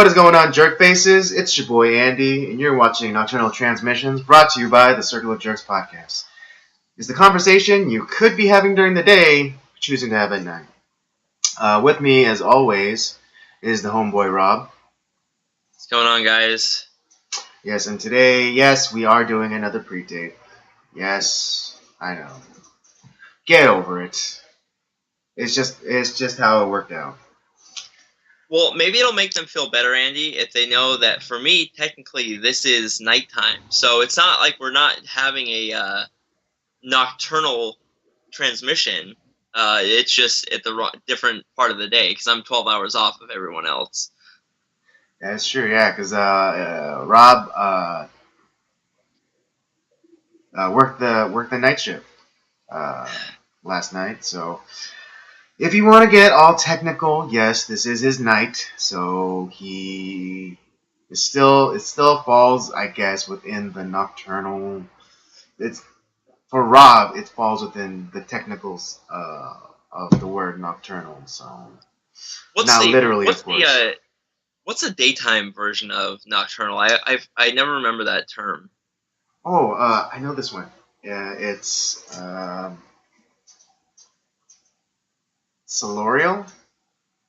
What is going on, jerk faces? It's your boy Andy, and you're watching Nocturnal Transmissions, brought to you by the Circle of Jerks podcast. It's the conversation you could be having during the day, choosing to have at night. With me, as always, is the homeboy Rob. What's going on, guys? Yes, and today, yes, we are doing another pre-tape. Yes, I know. Get over it. It's just how it worked out. Well, maybe it'll make them feel better, Andy, if they know that for me, technically, this is nighttime. So it's not like we're not having a nocturnal transmission. It's just at the different part of the day because I'm 12 hours off of everyone else. That's true, yeah, because Rob worked the night shift last night, so if you want to get all technical, yes, this is his night, so it still falls, I guess, within the nocturnal. It's for Rob, it falls within the technicals of the word nocturnal. So literally, of course. What's the daytime version of nocturnal? I never remember that term. Oh, I know this one. Yeah, it's Solorial?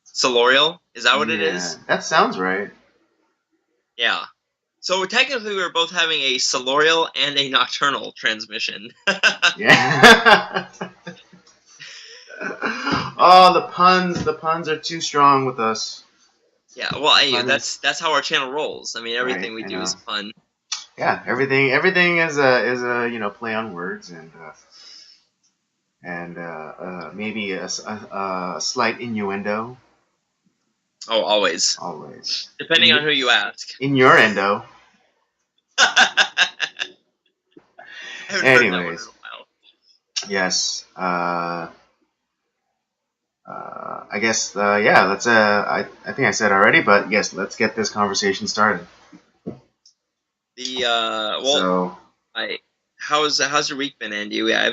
Solorial? Is that what it is? That sounds right. Yeah. So technically we're both having a solorial and a nocturnal transmission. Yeah. Oh, the puns. The puns are too strong with us. Yeah, well, that's how our channel rolls. I mean, everything we do is fun. Yeah, everything is a play on words and maybe a slight innuendo. Oh, always. Always. Depending on who you ask. Innuendo. Anyways. Yes. I guess. Let's. I think I said already, but yes, let's get this conversation started. How's your week been, Andy? I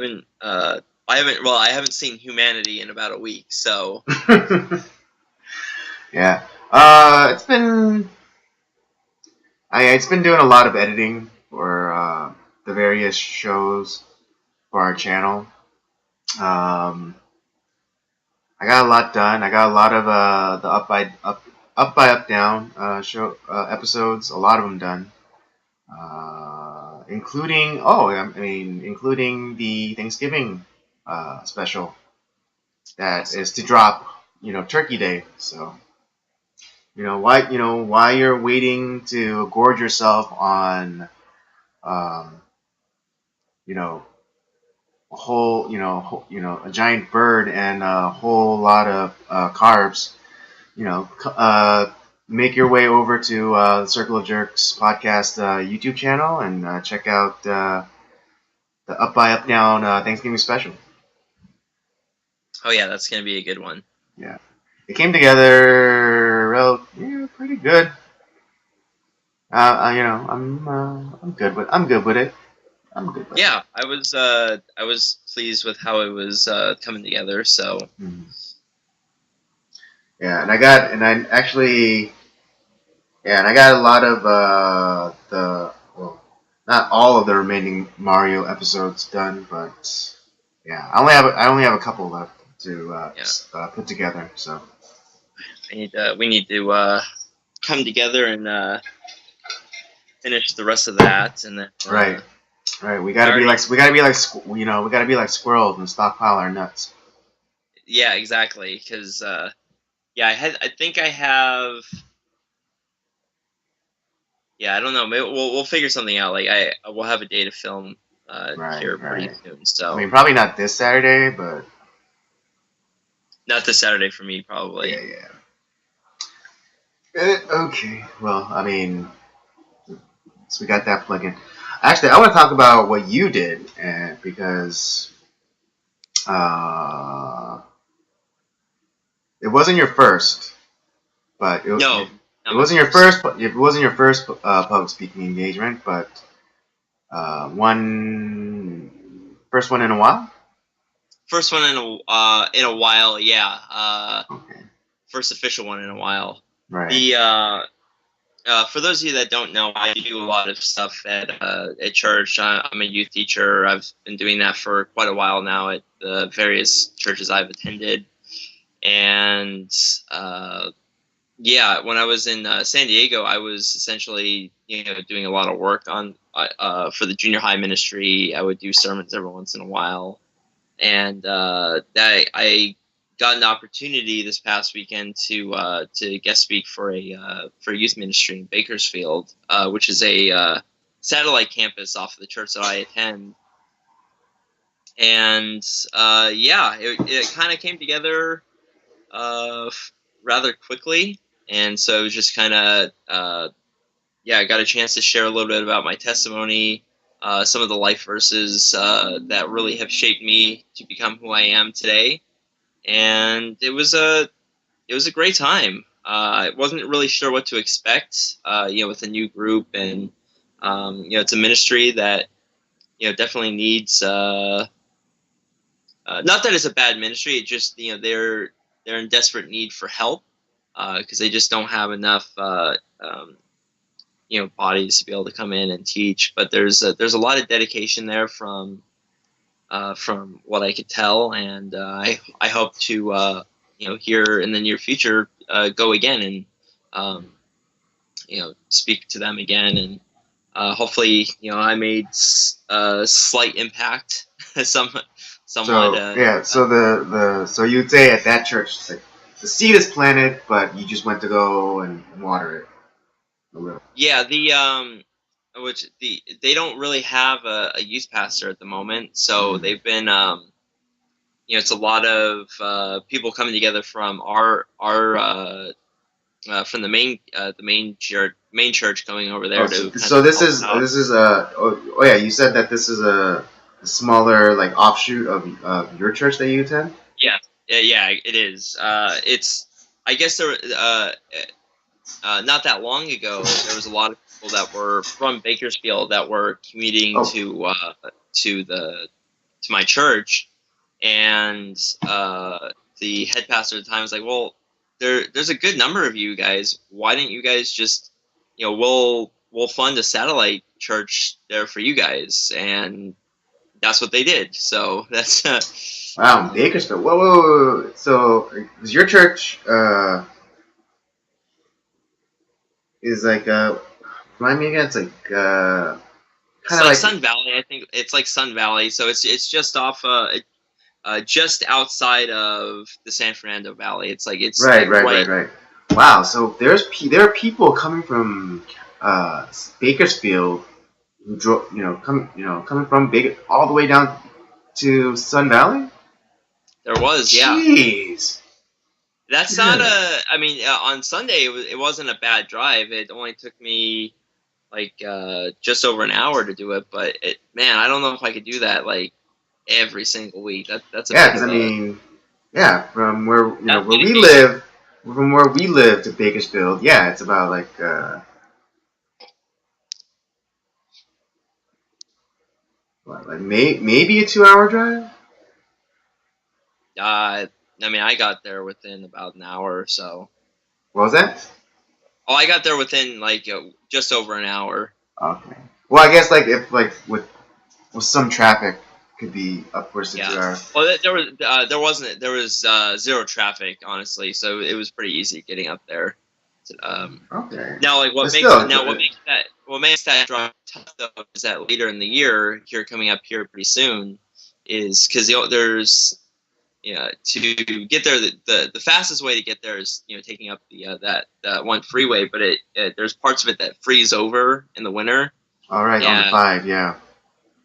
haven't seen Humanity in about a week, so. Yeah. It's been doing a lot of editing for the various shows for our channel. I got a lot done. I got a lot of the Up by Down show episodes. A lot of them done, including the Thanksgiving special that is to drop. Turkey Day. So. Why you're waiting to gorge yourself on, a giant bird and a whole lot of carbs. Make your way over to the Circle of Jerks podcast YouTube channel and check out the Up by Down Thanksgiving special. Oh yeah, that's gonna be a good one. Yeah, it came together pretty good. I'm good with it. I'm good with it. Yeah, I was pleased with how it was coming together. So. Mm-hmm. Yeah, and I got a lot of not all of the remaining Mario episodes done, but yeah, I only have a couple left to put together. So. We need to come together and finish the rest of that, and then right. We gotta be like squirrels and stockpile our nuts. Yeah, exactly. Because I think I have. Yeah, I don't know. Maybe we'll figure something out. Like we'll have a day to film here pretty soon. So I mean, probably not this Saturday, but not this Saturday for me, probably. Yeah. Okay, well, I mean, so we got that plug in. Actually, I want to talk about what you did, because it wasn't your first, but it wasn't your first public speaking engagement, but first one in a while. First one in a while, yeah. Okay. First official one in a while. Right. For those of you that don't know, I do a lot of stuff at church. I'm a youth teacher. I've been doing that for quite a while now at the various churches I've attended. And yeah, when I was in San Diego, I was essentially doing a lot of work on for the junior high ministry. I would do sermons every once in a while, and that I got an opportunity this past weekend to guest speak for a youth ministry in Bakersfield, which is a satellite campus off of the church that I attend. And yeah, it kind of came together rather quickly, and so it was just kind of yeah, I got a chance to share a little bit about my testimony, some of the life verses that really have shaped me to become who I am today. And it was a great time. I wasn't really sure what to expect, with a new group, and it's a ministry that definitely needs. Not that it's a bad ministry. It just they're in desperate need for help because they just don't have enough bodies to be able to come in and teach. But there's a lot of dedication there from what I could tell, and I hope to here in the near future go again and speak to them again, and hopefully I made a slight impact somewhat. So yeah, so you'd say at that church, like, the seed is planted, but you just went to go and water it a little. Yeah, they don't really have a youth pastor at the moment, so they've been it's a lot of people coming together from our from the main church going over there to. So this is oh yeah, you said that this is a smaller like offshoot of your church that you attend. Yeah, it is. It's I guess there not that long ago there was a lot of people that were from Bakersfield that were commuting to my church, and the head pastor at the time was like, well, there's a good number of you guys. Why don't you guys just we'll fund a satellite church there for you guys? And that's what they did. So that's wow, Bakersfield. Whoa. So is your church is like remind me again? It's like kind of like Sun Valley. I think it's like Sun Valley. So it's just off just outside of the San Fernando Valley. It's right. Wow. So there are people coming from Bakersfield who drove coming from all the way down to Sun Valley. There was, yeah. Jeez. That's not a. I mean, on Sunday it wasn't a bad drive. It only took me like just over an hour to do it. But man, I don't know if I could do that like every single week. That's a because I mean, yeah, from where from where we live to Bakersfield, yeah, it's about like maybe a 2-hour drive. I mean, I got there within about an hour or so. What was that? Oh, I got there within like just over an hour. Okay. Well, I guess like if like with some traffic, could be upwards to 2 hours. Well, there was zero traffic, honestly, so it was pretty easy getting up there. Okay. Now, like what makes that drive tough though is that later in the year, here coming up here pretty soon, is because there's to get there, the fastest way to get there is taking up the that one freeway, but there's parts of it that freeze over in the winter. All right, on the 5, yeah.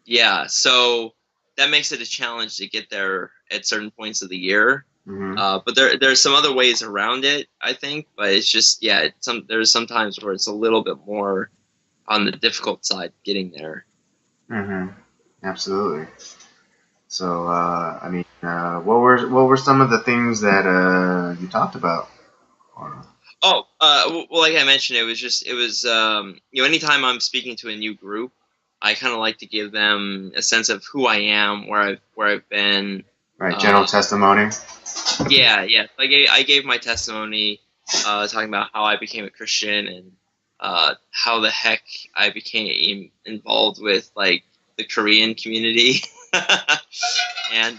Yeah, so that makes it a challenge to get there at certain points of the year. Mm-hmm. But there's some other ways around it, I think. But it's just there's some times where it's a little bit more on the difficult side getting there. Mm-hmm. Absolutely. So, I mean, what were some of the things that you talked about? Well, like I mentioned, it was anytime I'm speaking to a new group, I kind of like to give them a sense of who I am, where I've been. Right, general testimony. Yeah. I gave my testimony, talking about how I became a Christian, how the heck I became involved with like the Korean community, and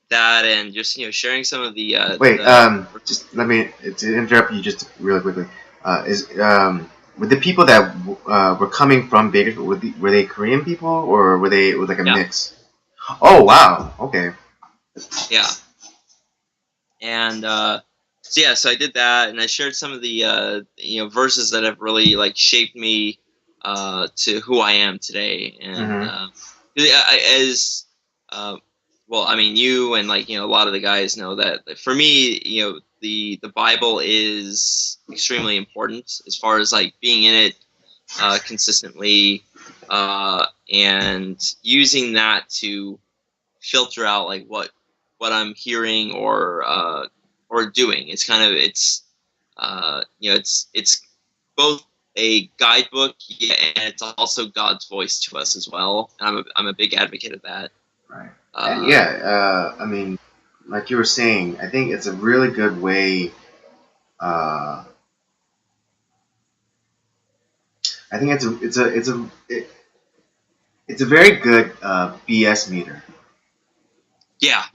that, and just sharing some of the Wait, just let me to interrupt you just really quickly. Is Were the people that were coming from Bakersfield, were they Korean people or were they like a mix? Oh wow, okay. Yeah, and so I did that, and I shared some of the verses that have really like shaped me to who I am today, and as well, I mean, you and like a lot of the guys know that for me, the Bible is extremely important as far as like being in it consistently, and using that to filter out like what I'm hearing or doing. It's kind of it's both a guidebook, yeah, and it's also God's voice to us as well. And I'm a big advocate of that. Right. Yeah. I mean, like you were saying, I think it's a really good way. I think it's a very good BS meter. Yeah.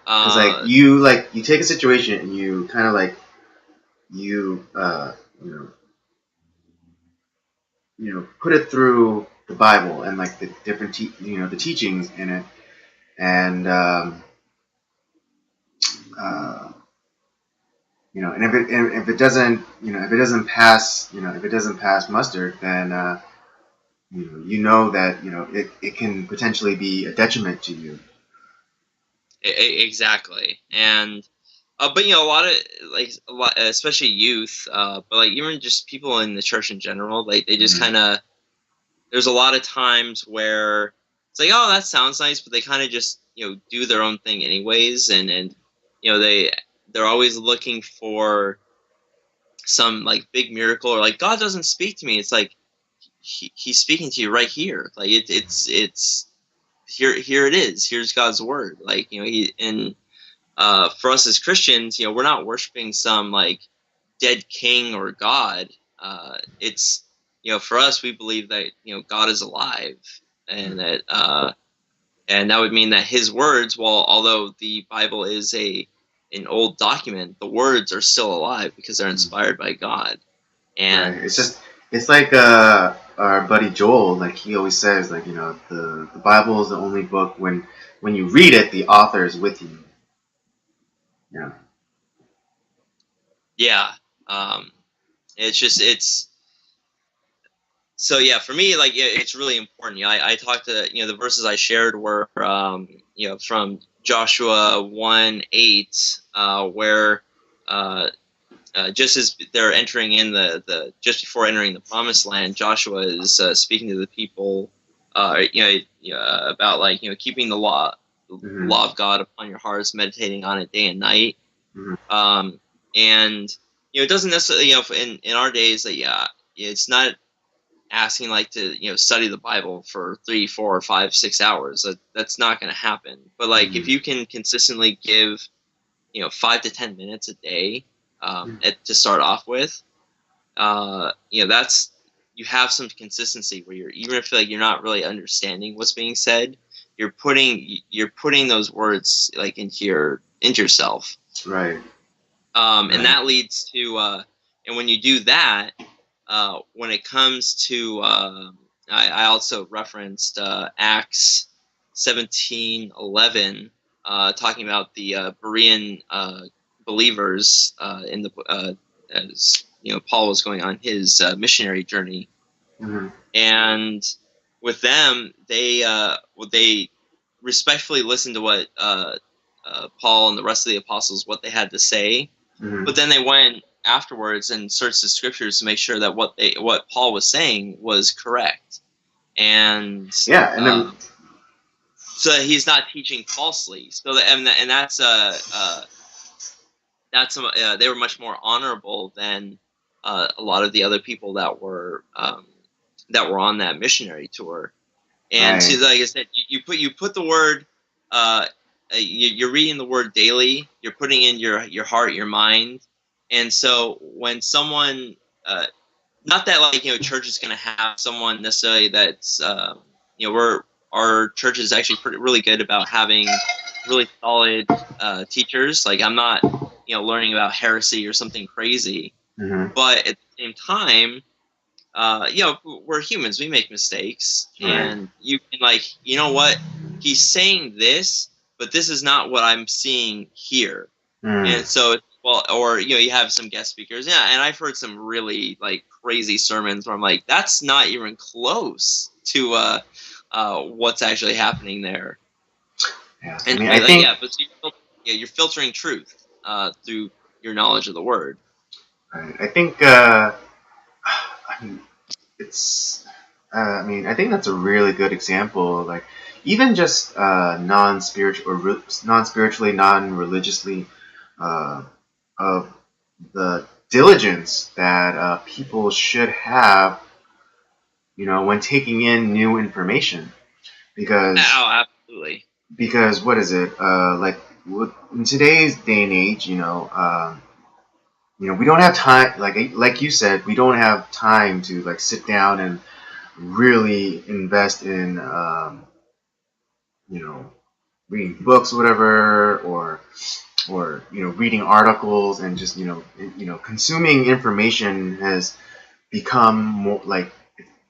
Because you take a situation and you kind of like you put it through the Bible and like the different the teachings in it, and and if it doesn't pass muster, then that it can potentially be a detriment to you. Exactly, and but a lot, especially youth, but like even just people in the church in general, like they just kind of, there's a lot of times where it's like, oh, that sounds nice, but they kind of just do their own thing anyways, and they're always looking for some like big miracle, or like God doesn't speak to me. It's like he's speaking to you right here. Like it's here it is. Here's God's word. Like for us as Christians, we're not worshiping some like dead king or God. It's for us, we believe that God is alive, and that would mean that His words, although the Bible is an old document, the words are still alive because they're inspired by God. And right. It's like our buddy Joel, like he always says, like the Bible is the only book when you read it, the author is with you. Yeah. Yeah. It's so yeah, for me, like it's really important. I talked to the verses I shared were from Joshua 1:8, where just as they're entering in just before entering the promised land, Joshua is speaking to the people, about like keeping the law of God upon your hearts, meditating on it day and night. And it doesn't necessarily in our days that it's not asking like to study the Bible for 3, 4, 5, 6 hours. That's not going to happen. But like if you can consistently give 5 to 10 minutes a day to start off with, that's, you have some consistency where even if like you're not really understanding what's being said, you're putting those words like into yourself. Right. And that leads to and when you do that, when it comes to I also referenced Acts 17:11, talking about the Berean believers in the as Paul was going on his missionary journey, and with them they respectfully listened to what Paul and the rest of the apostles, what they had to say, but then they went afterwards and searched the scriptures to make sure that what Paul was saying was correct, and then, so that he's not teaching falsely. So that, and that's they were much more honorable than a lot of the other people that were on that missionary tour. And so, like I said, you put the word. You're reading the word daily. You're putting in your heart, your mind, And so when someone, not that like church is going to have someone necessarily that's we're our church is actually really good about having really solid teachers. Like I'm not learning about heresy or something crazy, Mm-hmm. but at the same time, we're humans. We make mistakes, Right. and you can what he's saying this, but this is not what I'm seeing here. Mm. And so, well, or you have some guest speakers, yeah. And I've heard some really like crazy sermons where I'm like, that's not even close to what's actually happening there. Yeah. I And mean, I like, think. yeah, but you're filtering truth through your knowledge of the word. Right. I think. I mean, it's. I mean, I think that's a really good example. Like, even just non-spiritual or non-spiritually, non-religiously, uh, of the diligence that people should have, when taking in new information. Because Oh, absolutely. what is it? Like in today's day and age, we don't have time. Like you said, we don't have time to like sit down and really invest in you know reading books or whatever, or reading articles, and just consuming information has become more like,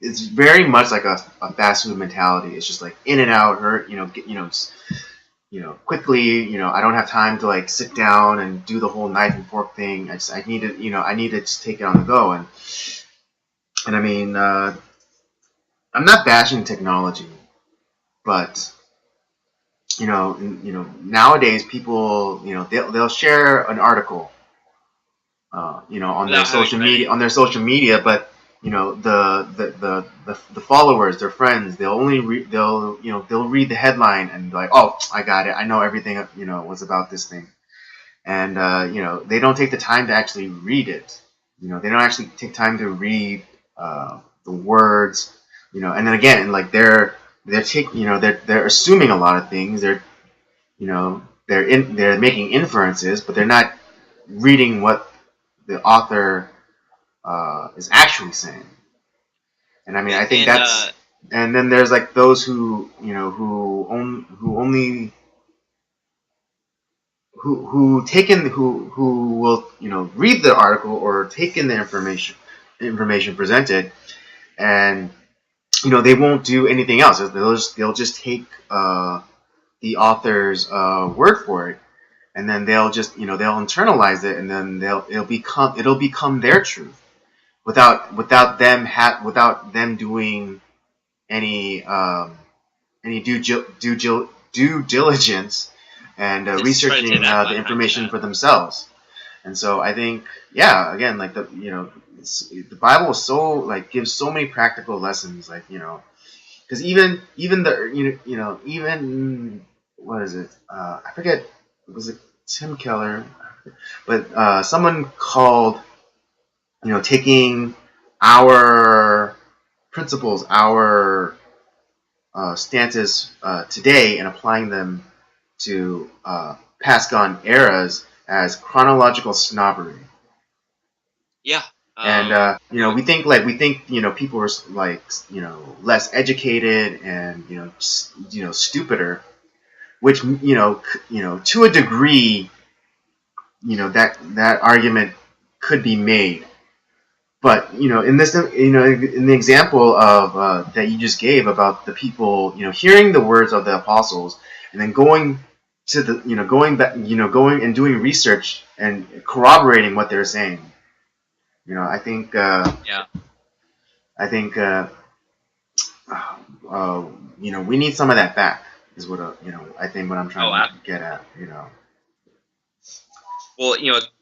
it's very much like a fast food mentality. It's just like in and out, hurt, get, quickly. I don't have time to like sit down and do the whole knife and fork thing. I need to, I need to just take it on the go. And I mean, I'm not bashing technology, but nowadays people, they'll share an article, on their Without having social read media, it. but the followers, their friends, they'll read the headline and be like, oh, I got it, I know everything was about this thing. And they don't take the time to actually read it. They don't actually take time to read the words. And then again, like they're assuming a lot of things. They're making inferences, but they're not reading what the author is actually saying. And I mean, I think And that's. And then there's like those who only who will read the article or take in the information presented, and they won't do anything else. They'll just take the author's word for it, and then they'll just they'll internalize it, and then it'll become their truth, without them doing any due diligence, and just try to take researching that the 5 times information fast. for themselves. And so I think, yeah, again, like the Bible is so like gives so many practical lessons, like because even the even what is it? I forget. Was it Tim Keller? But someone called taking our principles, our stances today, and applying them to past gone eras as chronological snobbery. Yeah. And You know, we think people are like less educated and stupider, which to a degree that argument could be made. But in this, in the example of that you just gave about the people, hearing the words of the apostles and then going to the, going back, going and doing research and corroborating what they're saying. I think, yeah. I think, we need some of that back. Is what I think what I'm trying Oh, to get at. well,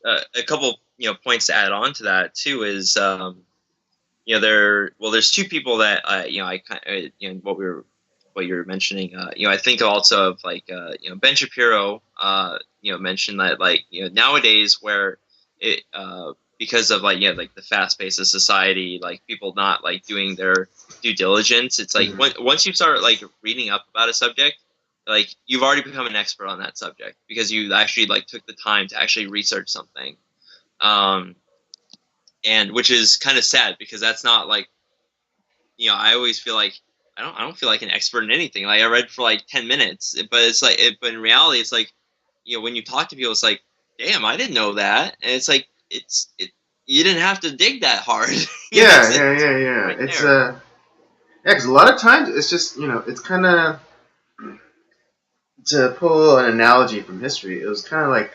a couple points to add on to that too is there's two people that I kind of what you're mentioning. I think also of like Ben Shapiro. Mentioned that like nowadays where it because of like like the fast pace of society, like people not like doing their due diligence. It's like Mm-hmm. once you start like reading up about a subject, like you've already become an expert on that subject because you actually like took the time to actually research something. And which is kind of sad because that's not like, I always feel like I don't feel like an expert in anything. Like I read for like 10 minutes, but it's like but in reality, it's like, when you talk to people, it's like, damn, I didn't know that, and it's like you didn't have to dig that hard. Yeah, It's yeah, yeah, yeah. right It's there. yeah, because a lot of times it's just it's kind of, to pull an analogy from history. It was kind of like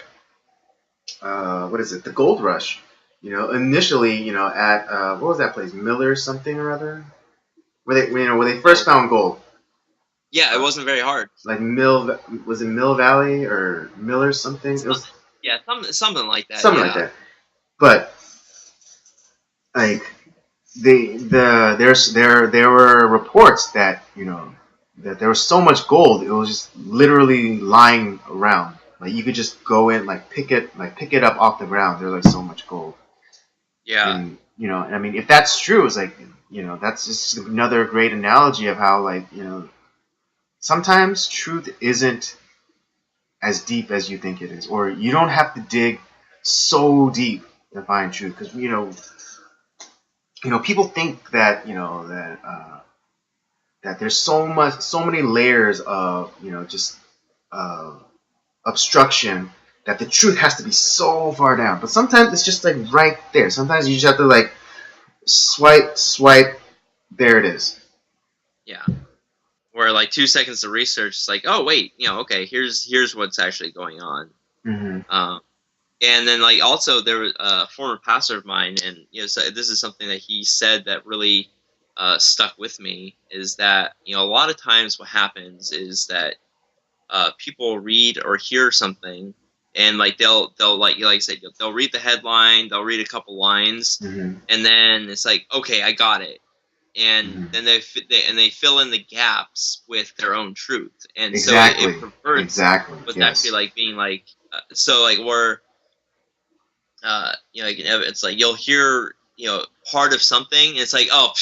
what is it? The gold rush. Initially, at what was that place? Miller something or other, where they first So found gold. yeah, it Uh, wasn't very hard. like Mill, was it Mill Valley or Miller something? It So, was yeah, something like that. something like Yeah, that. But like there were reports that that there was so much gold, it was just literally lying around. Like you could just go in, pick it up off the ground. There's like so much gold. yeah, And I mean, if that's true, it's like that's just another great analogy of how, like, sometimes truth isn't as deep as you think it is, or you don't have to dig so deep to find truth, because people think that that there's so many layers of just uh, obstruction, that the truth has to be so far down. But sometimes it's just like right there. Sometimes you just have to like swipe. There it is. yeah. Where like 2 seconds of research is like, oh wait, okay, here's what's actually going on. Mm-hmm. Um, and then like also there was a former pastor of mine, and so this is something that he said that really stuck with me, is that a lot of times what happens is that people read or hear something, and like they'll like I said, they'll read the headline, they'll read a couple lines, Mm-hmm. and then it's like, okay, I got it, and Mm-hmm. then they fill in the gaps with their own truth, and so it Exactly. perverts Exactly. what's actually Yes. like being like, so like we're like it's like you'll hear part of something, and it's like, oh,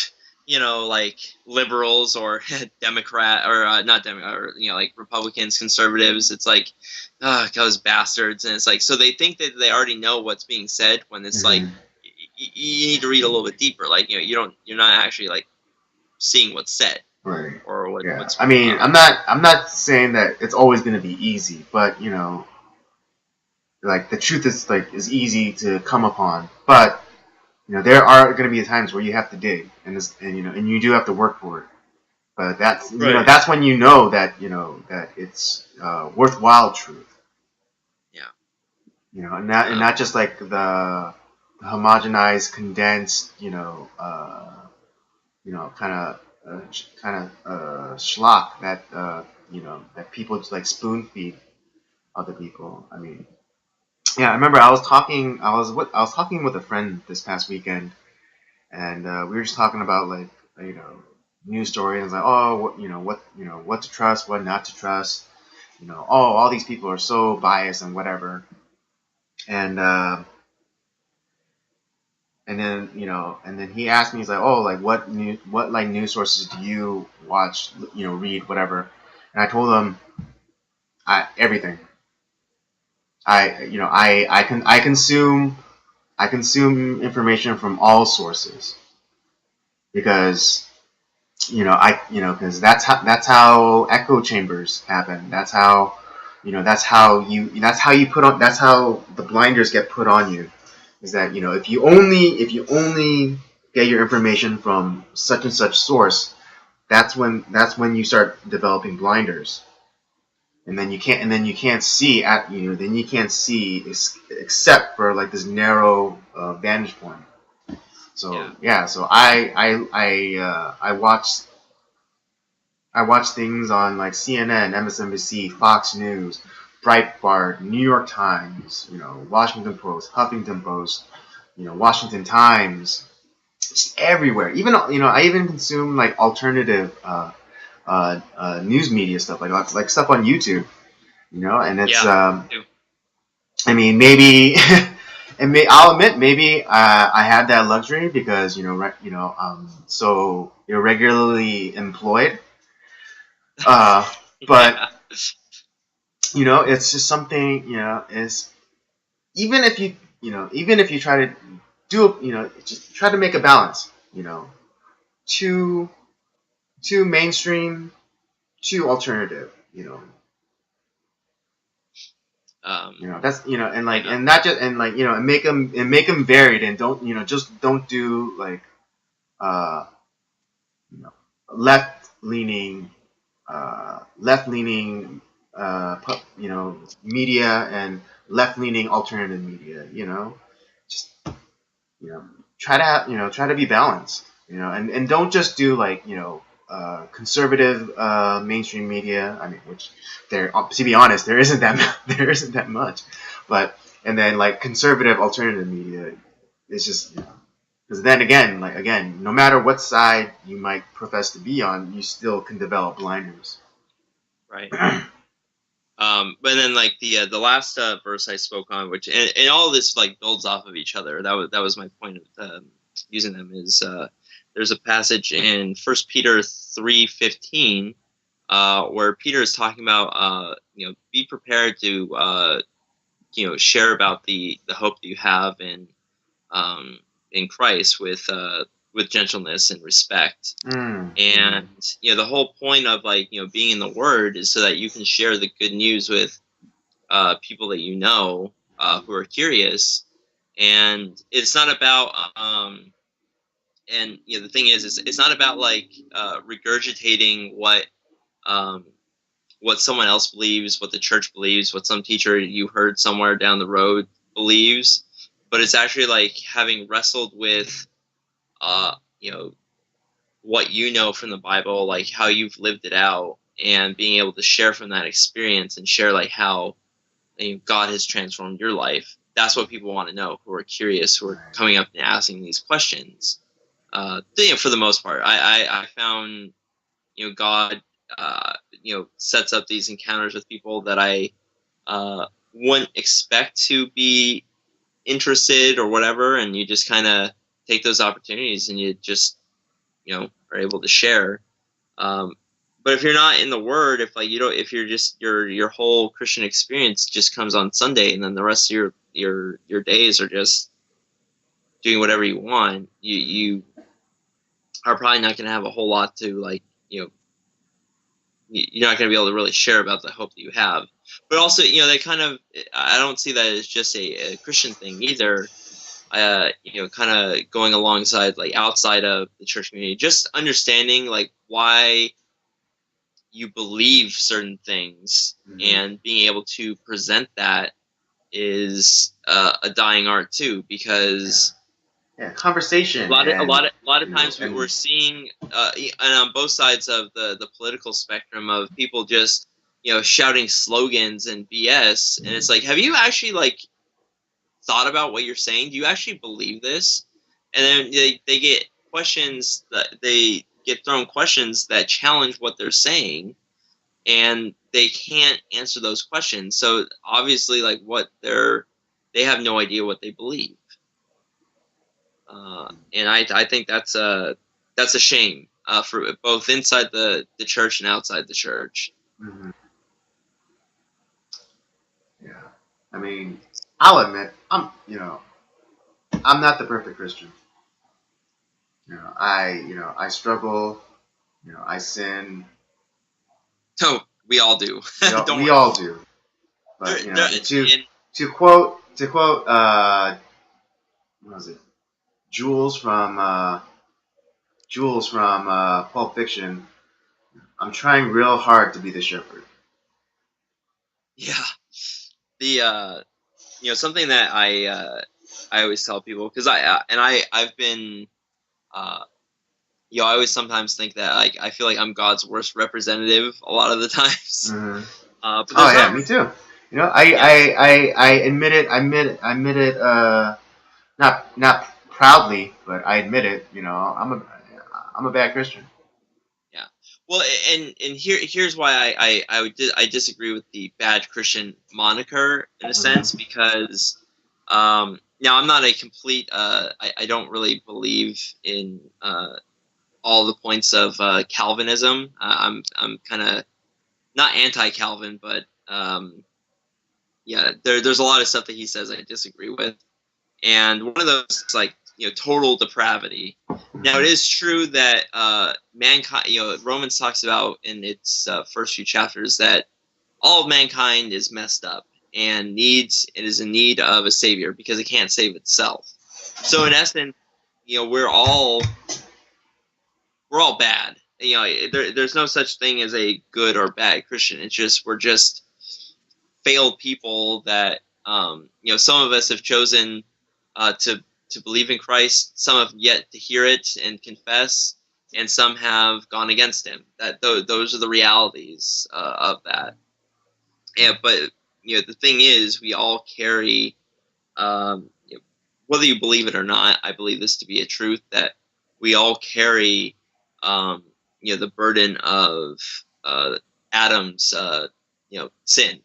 like liberals or Democrat or not Democrat, or like Republicans, conservatives. It's like, those bastards, and it's like, so they think that they already know what's being said, when it's like Mm-hmm. you need to read a little bit deeper. Like you're not actually like seeing what's said, Right. or Yeah. what's I mean, I'm not saying that it's always going to be easy, but like the truth is easy to come upon, but there are going to be times where you have to dig, and you do have to work for it. But that's right. that's when that that it's worthwhile truth. Yeah. And not just like the homogenized, condensed, schlock that that people just like spoon feed other people. I mean, yeah, I remember I was talking with a friend this past weekend, and we were just talking about like you know news stories. And it's like, oh, what to trust, what not to trust. Oh, all these people are so biased and whatever. And and then he asked me, he's like, oh, like what like news sources do you watch, read, whatever. And I told him, everything. I consume information from all sources, because because that's how echo chambers happen. That's how the blinders get put on you. Is that if you only get your information from such and such source, that's when you start developing blinders, and then you can't see then you can't see except for like this narrow vantage point. So Yeah. yeah, so I watch things on like CNN, MSNBC, Fox News, Breitbart, New York Times, Washington Post, Huffington Post, Washington Times, just everywhere. Even I even consume like alternative news media stuff, like stuff on YouTube. And it's Yeah. Too. I mean, maybe, I'll admit, maybe I have that luxury because so regularly employed. But Yeah. it's just something. Is even if you even if you try to do, just try to make a balance. Too too mainstream, too alternative. That's and like Yeah. and not just and like and make them varied, and don't just don't do like uh left leaning media and left leaning alternative media. Just try to try to be balanced. And don't just do like conservative mainstream media. I mean, which there, to be honest, there isn't that there isn't that much, but and then like conservative alternative media is just because then again, no matter what side you might profess to be on, you still can develop blinders. Right. But then like the last verse I spoke on, which and all this like builds off of each other. That was my point of using them is there's a passage in 1 Peter 3:15 where Peter is talking about be prepared to share about the hope that you have in Christ with gentleness and respect. And the whole point of like being in the Word is so that you can share the good news with people that who are curious. And it's not about and the thing is it's not about like regurgitating what someone else believes, what the church believes, what some teacher you heard somewhere down the road believes, but it's actually like having wrestled with uh you know what from the Bible, like how you've lived it out, and being able to share from that experience and share like how God has transformed your life. That's what people want to know, who are curious, who are coming up and asking these questions. For the most part, I found God sets up these encounters with people that I wouldn't expect to be interested or whatever, and you just kind of take those opportunities and you just are able to share. But if you're not in the Word, if like if you're just your whole Christian experience just comes on Sunday, and then the rest of your days are just doing whatever you want, you are probably not going to have a whole lot to like you're not going to be able to really share about the hope that you have. But also they kind of, I don't see that as just a Christian thing either. Kind of going alongside like outside of the church community, just understanding like why you believe certain things, and being able to present that is a dying art too, because conversation. A lot of times we're seeing and on both sides of the political spectrum of people just shouting slogans and BS, and it's like, have you actually like thought about what you're saying? Do you actually believe this? And then they get questions they get thrown questions that challenge what they're saying, and they can't answer those questions. So obviously, like they have no idea what they believe, and I think that's a shame for both inside the church and outside the church. Mm-hmm. Yeah, I mean, I'll admit I'm not the perfect Christian. I struggle. I sin. Oh, we all do. We all do. But to quote what was it? Jules from Pulp Fiction. I'm trying real hard to be the shepherd. Yeah, the something that I always tell people, because I've been I always sometimes think that like I feel like I'm God's worst representative a lot of the times. Mm-hmm. But me too. I admit it. Not proudly, but I admit it. I'm a bad Christian. Yeah. Well, and here's why I disagree with the bad Christian moniker in a sense, because now I'm not a complete I don't really believe in all the points of Calvinism. I'm kind of not anti-Calvin, but there's a lot of stuff that he says I disagree with. and one of those is like total depravity. Now it is true that mankind, Romans talks about in its first few chapters that all of mankind is messed up and is in need of a savior because it can't save itself. So in essence, we're all bad. There's no such thing as a good or bad Christian. It's just we're just failed people that some of us have chosen to believe in Christ. Some have yet to hear it and confess, and some have gone against Him. Those are the realities of that. Yeah, but the thing is, we all carry, whether you believe it or not. I believe this to be a truth that we all carry, the burden of Adam's, sin,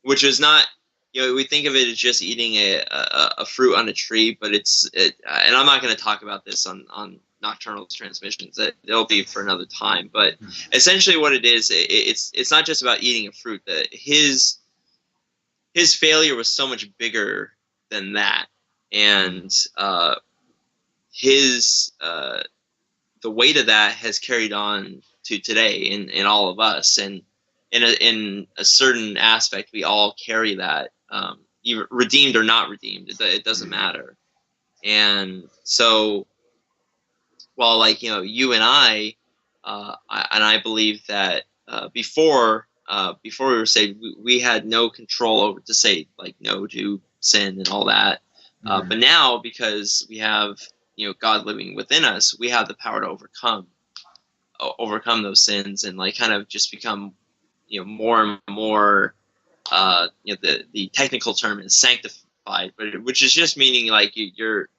which is not. We think of it as just eating a fruit on a tree, but and I'm not going to talk about this on Nocturnal's transmissions. It'll be for another time. But essentially, what it is, it's not just about eating a fruit. That his failure was so much bigger than that, and the weight of that has carried on to today in all of us, and in a certain aspect, we all carry that, either redeemed or not redeemed. It doesn't matter. And so, while you and I believe that before we were saved, we had no control over to say no to sin and all that. But now, because we have God living within us, we have the power to overcome those sins and kind of just become more and more. The technical term is sanctified, but which is just meaning you're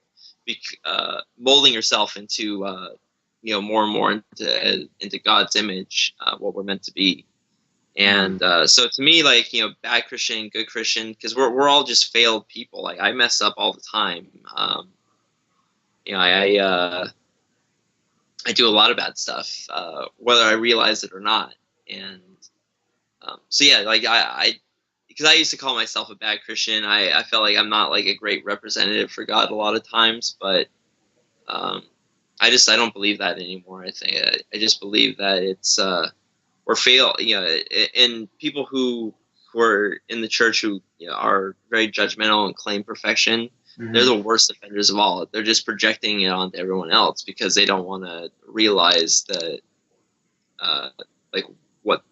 molding yourself into more and more into God's image, what we're meant to be. And so to me, bad Christian, good Christian, because we're all just failed people. I mess up all the time. I do a lot of bad stuff, whether I realize it or not. And so yeah, because I used to call myself a bad Christian. I felt like I'm not a great representative for God a lot of times, but I don't believe that anymore. I just believe that it's we're fail. And people who are in the church who are very judgmental and claim perfection, they're the worst offenders of all. They're just projecting it onto everyone else because they don't want to realize that what.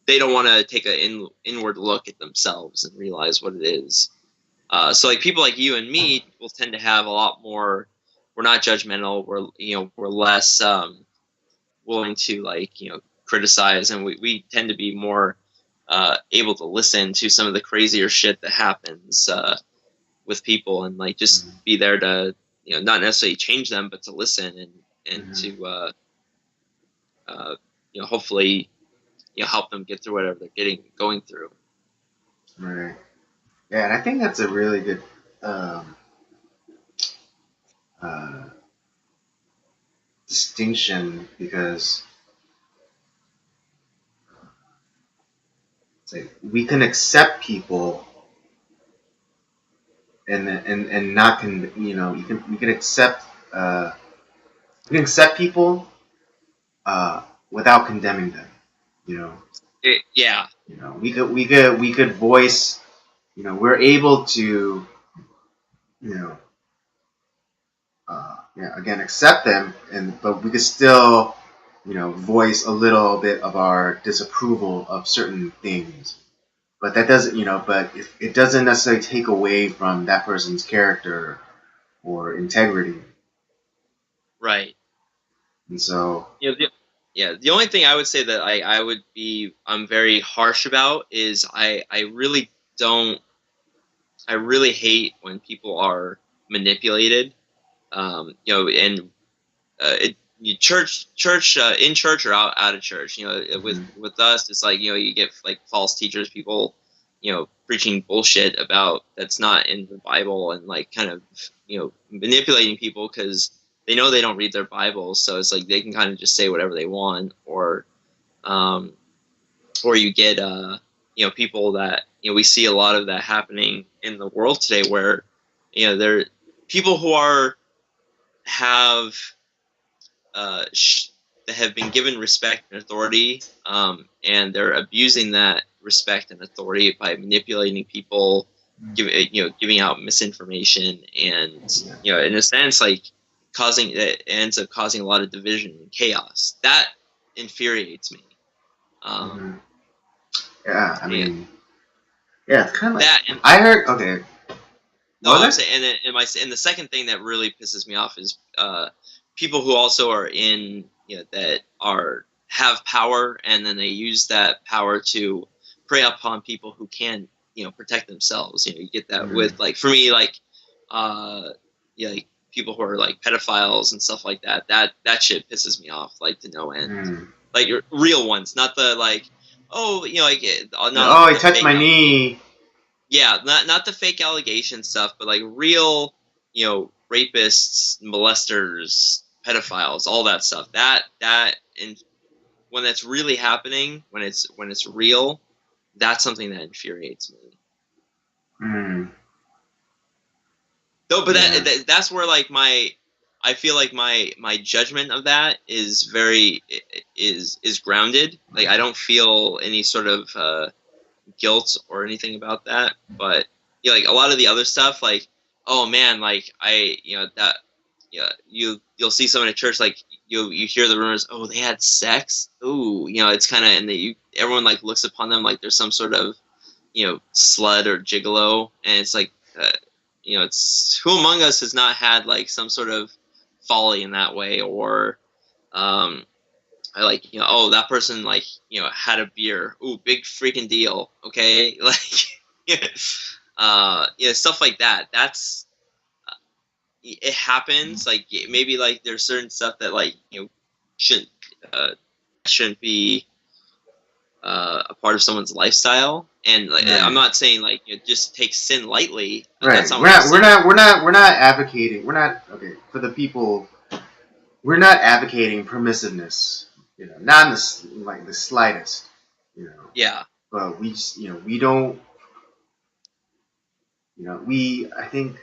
They don't want to take an inward look at themselves and realize what it is. So people like you and me will tend to have a lot more. We're not judgmental. We're less willing to criticize, and we tend to be more able to listen to some of the crazier shit that happens with people, and just be there to not necessarily change them, but to listen and to hopefully help them get through whatever they're going through. Right. Yeah, and I think that's a really good distinction, because it's we can accept people and not we can accept people without condemning them. Yeah. We could voice. We're able to. Again, accept them, but we could still, voice a little bit of our disapproval of certain things. But that doesn't, but it doesn't necessarily take away from that person's character or integrity. Right. And so. The only thing I would say that I'm very harsh about is I really hate when people are manipulated. In church or out of church. With us, it's you get false teachers, people, preaching bullshit about that's not in the Bible, and kind of manipulating people because they know they don't read their Bible, so it's they can kind of just say whatever they want, or you get people that we see a lot of that happening in the world today, where there are people who have that have been given respect and authority, and they're abusing that respect and authority by manipulating people, giving out misinformation, and in a sense, like it ends up causing a lot of division and chaos. That infuriates me. Yeah, I mean, yeah, it's kind of like that. And, I heard. Okay. And the second thing that really pisses me off is people who also are in that have power, and then they use that power to prey upon people who can protect themselves. You get that with, like, for me, like like people who are like pedophiles and stuff like that. That shit pisses me off, like, to no end. Like real ones, not the like, he touched my knee. Yeah, not the fake allegation stuff, but like real, rapists, molesters, pedophiles, all that stuff. And when that's really happening, when it's real, that's something that infuriates me. Though, but that's where, like, I feel like my judgment of that is is grounded. Like, I don't feel any sort of guilt or anything about that, but like a lot of the other stuff, like, oh man, like you'll see someone at church, like you hear the rumors, oh, they had sex, ooh, it's kind of, and everyone like looks upon them like there's some sort of slut or gigolo, and it's like it's, who among us has not had like some sort of folly in that way, or like, oh, that person, like, had a beer. Ooh, big freaking deal. Okay, like, stuff like that. That's it happens. Like, maybe like there's certain stuff that, like, shouldn't be a part of someone's lifestyle. And like, I'm not saying like just take sin lightly. Right. That's not we're not advocating. We're not, okay, for the people. We're not advocating permissiveness. Not in the slightest. Yeah. But we just, we don't. I think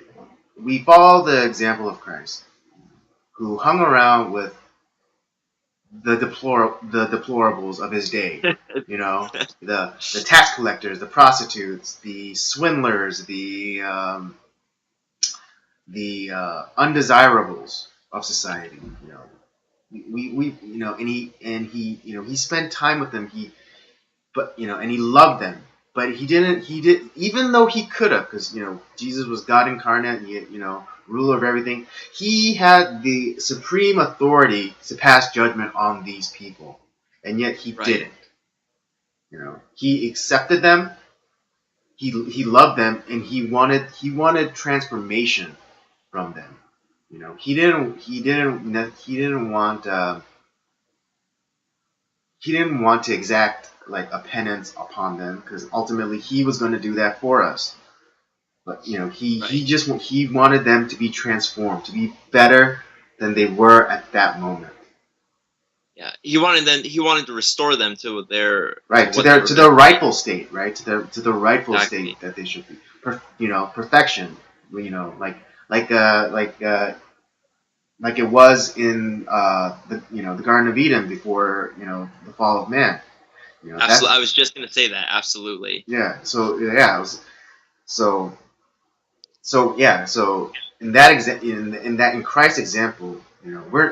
we follow the example of Christ, who hung around with the deplorables of his day. The tax collectors, the prostitutes, the swindlers, the undesirables of society. He spent time with them. And he loved them. But he didn't. Even though he could have, because Jesus was God incarnate, and he, ruler of everything. He had the supreme authority to pass judgment on these people, and yet he didn't. He accepted them. He loved them, and he wanted transformation from them. He didn't want to exact like a penance upon them, because ultimately he was going to do that for us. But he wanted them to be transformed, to be better than they were at that moment. Yeah, he wanted to restore them to their to their rightful state, right? To the rightful state that they should be. Perfection. Like it was in the Garden of Eden before the fall of man. Absolutely, I was just going to say that. Absolutely. Yeah. So yeah. So in that in Christ's example,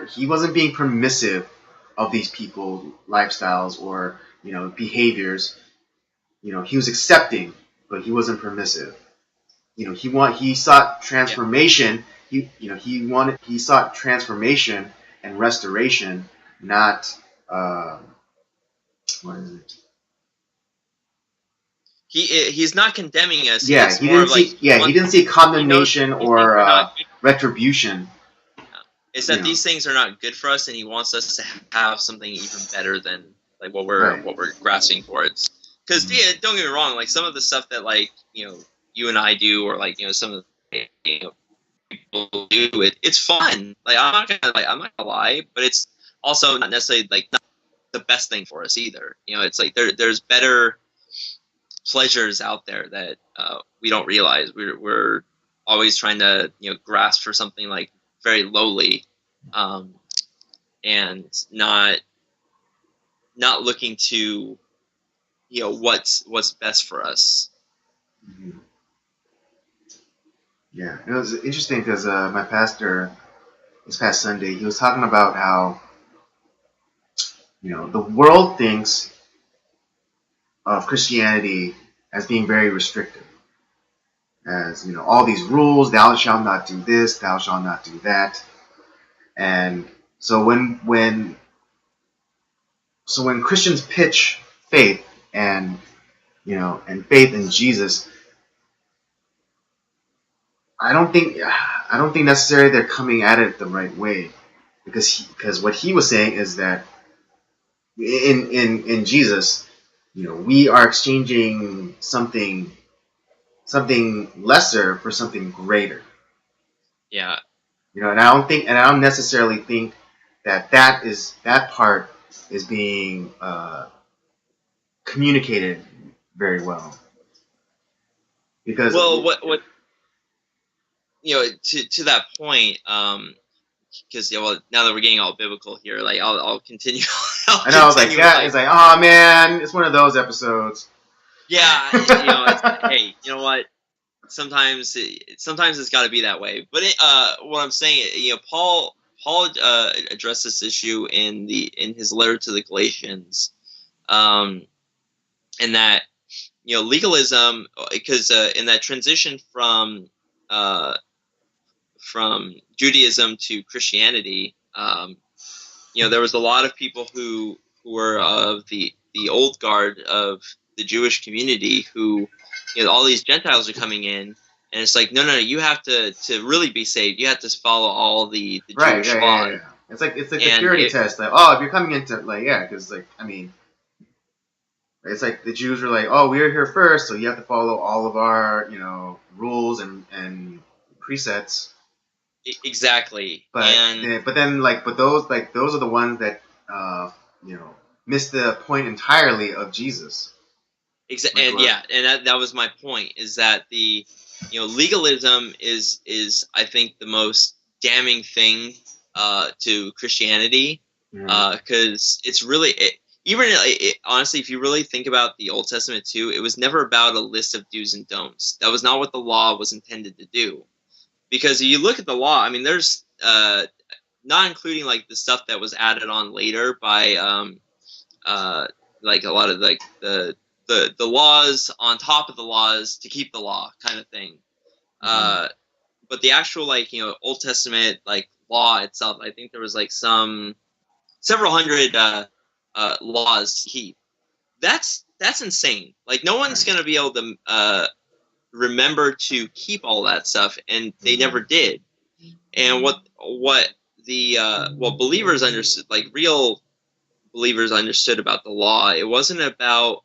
he wasn't being permissive of these people's lifestyles or behaviors. He was accepting, but he wasn't permissive. He sought transformation. Yeah. He sought transformation and restoration, not what is it? He's not condemning us. Yeah, he didn't see condemnation or retribution. It's that these things are not good for us, and he wants us to have something even better than like what we're grasping towards. Because don't get me wrong, like some of the stuff that like you and I do, or like some of the people do, it's fun. Like I'm not gonna lie, but it's also not necessarily like not the best thing for us either. It's like there's better pleasures out there that we don't realize. We're always trying to grasp for something like very lowly, and not looking to what's best for us. Mm-hmm. Yeah, it was interesting because my pastor this past Sunday, he was talking about how the world thinks of Christianity as being very restrictive, as all these rules, thou shalt not do this, thou shalt not do that, and so when Christians pitch faith and and faith in Jesus, I don't think necessarily they're coming at it the right way, because what he was saying is that in Jesus, we are exchanging something lesser for something greater. Yeah. And I don't necessarily think that part is being communicated very well. Because what to that point, because now that we're getting all biblical here, like I'll continue. I know, I was like, yeah, it's like, oh man, it's one of those episodes. Yeah, it's like, hey, you know what? Sometimes it's got to be that way. But what I'm saying, Paul addressed this issue in his letter to the Galatians, and that legalism, because in that transition from Judaism to Christianity, there was a lot of people who were of the old guard of the Jewish community who, all these Gentiles are coming in, and it's like, no, you have to really be saved. You have to follow all the Jewish law. Yeah. It's like the purity test. Like, if you're coming into because it's like the Jews were like, oh, we're here first, so you have to follow all of our rules and precepts. Exactly. But those are the ones that miss the point entirely of Jesus. And that was my point, is that the legalism is I think the most damning thing to Christianity, because it's really honestly, if you really think about the Old Testament too, it was never about a list of do's and don'ts. That was not what the law was intended to do. Because if you look at the law, I mean, there's not including like the stuff that was added on later by like a lot of like the laws on top of the laws to keep the law kind of thing. But the actual Old Testament law itself, I think there was several hundred laws to keep. That's insane. Like, no one's gonna be able to remember to keep all that stuff, and they never did. And what believers understood, like real believers understood about the law, it wasn't about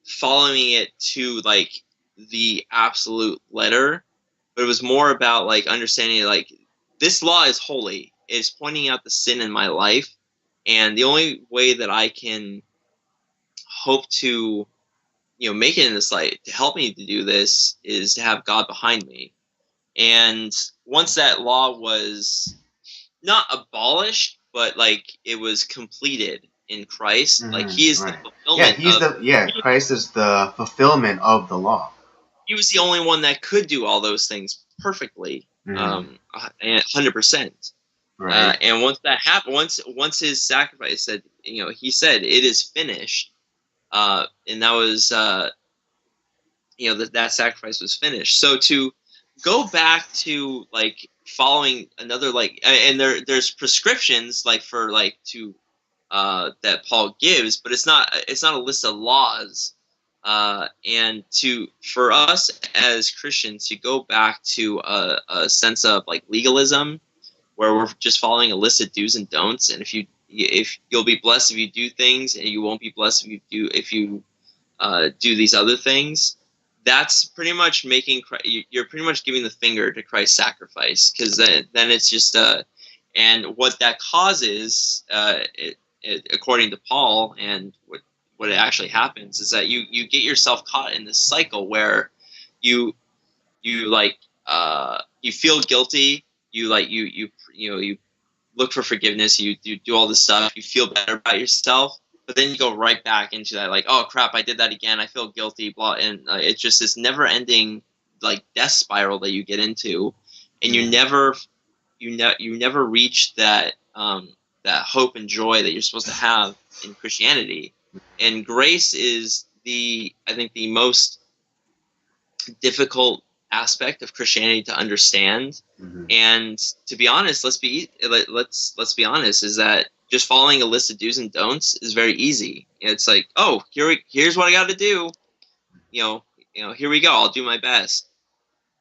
following it to the absolute letter, but it was more about understanding this law is holy. It's pointing out the sin in my life, and the only way that I can hope to make it in this light, to help me to do this, is to have God behind me. And once that law was not abolished, but it was completed in Christ, he is the fulfillment. Christ is the fulfillment of the law. He was the only one that could do all those things perfectly, and 100%. Right. And once that happened, once his sacrifice said, he said, "It is finished," and that was, that sacrifice was finished. So to go back to following another and there's prescriptions for to that Paul gives, but it's not a list of laws. And for us as Christians to go back to a sense of legalism, where we're just following a list of do's and don'ts, and if you'll be blessed if you do things, and you won't be blessed if you do these other things. That's pretty much you're pretty much giving the finger to Christ's sacrifice, because then it's just and what that causes, according to Paul and what what actually happens is that you get yourself caught in this cycle where you like you feel guilty, you look for forgiveness, you do all this stuff, you feel better about yourself, but then you go right back into that, like, oh crap, I did that again, I feel guilty, blah, and it's just this never-ending like death spiral that you get into, and you never reach that that hope and joy that you're supposed to have in Christianity. And grace is I think the most difficult aspect of Christianity to understand. Mm-hmm. And to be honest, let's be honest, is that just following a list of do's and don'ts is very easy. It's like, oh, here's what I got to do. Here we go. I'll do my best.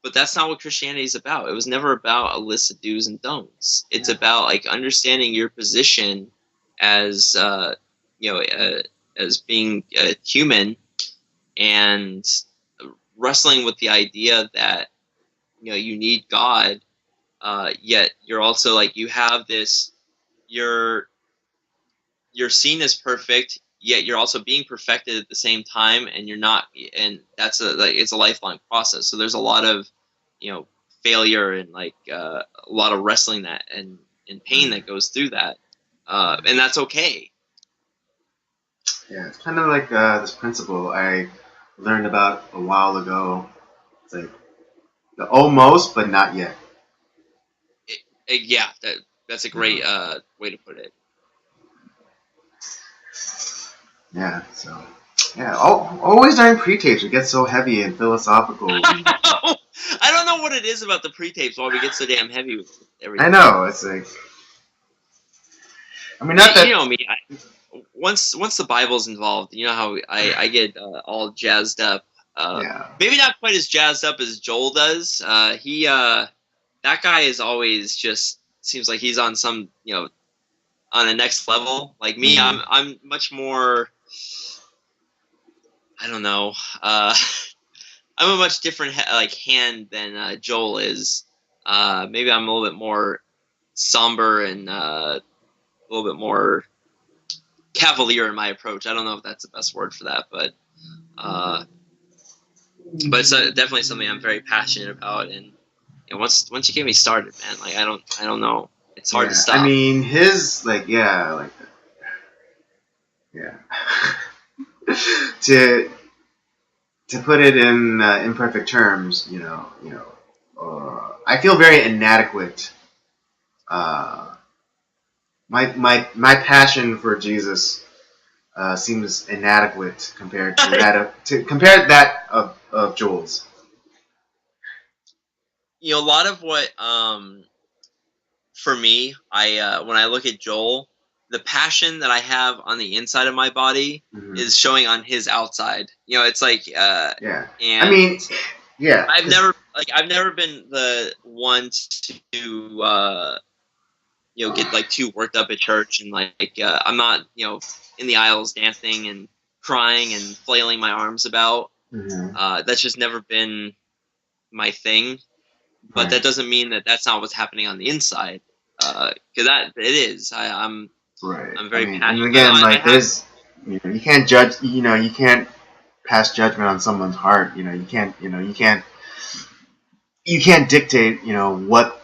But that's not what Christianity is about. It was never about a list of do's and don'ts. It's about like understanding your position as as being a human, and wrestling with the idea that you need God, yet you're also like, you have this, you're seen as perfect, yet you're also being perfected at the same time, and you're not, and that's it's a lifelong process. So there's a lot of failure and like a lot of wrestling that and pain that goes through that, and that's okay. Yeah, it's kind of like this principle I learned about a while ago. It's like the almost, but not yet. Yeah, that's a great way to put it. Yeah, so yeah, always during pre-tapes it gets so heavy and philosophical. I don't know what it is about the pre-tapes why we get so damn heavy with everything. I know, it's like, I mean, not that you know me. Once the Bible's involved, you know how I get all jazzed up. yeah. Maybe not quite as jazzed up as Joel does. That guy is always just seems like he's on some on a next level. Like me, Mm-hmm. I'm much more. I don't know. I'm a much different hand than Joel is. Maybe I'm a little bit more somber and a little bit more cavalier in my approach. I don't know if that's the best word for that, but it's definitely something I'm very passionate about. And once you get me started, man, like I don't know, it's hard to stop. I mean, his yeah. to put it in imperfect terms, I feel very inadequate. My passion for Jesus seems inadequate compared to that of Joel's. A lot of what for me, I when I look at Joel, the passion that I have on the inside of my body is showing on his outside. It's like yeah. And I mean, yeah. I've never been the one to get like too worked up at church, and I'm not in the aisles dancing and crying and flailing my arms about. That's just never been my thing. But that doesn't mean that that's not what's happening on the inside, because it is. I'm very passionate. And again, there's you can't judge. You can't pass judgment on someone's heart. You can't dictate. What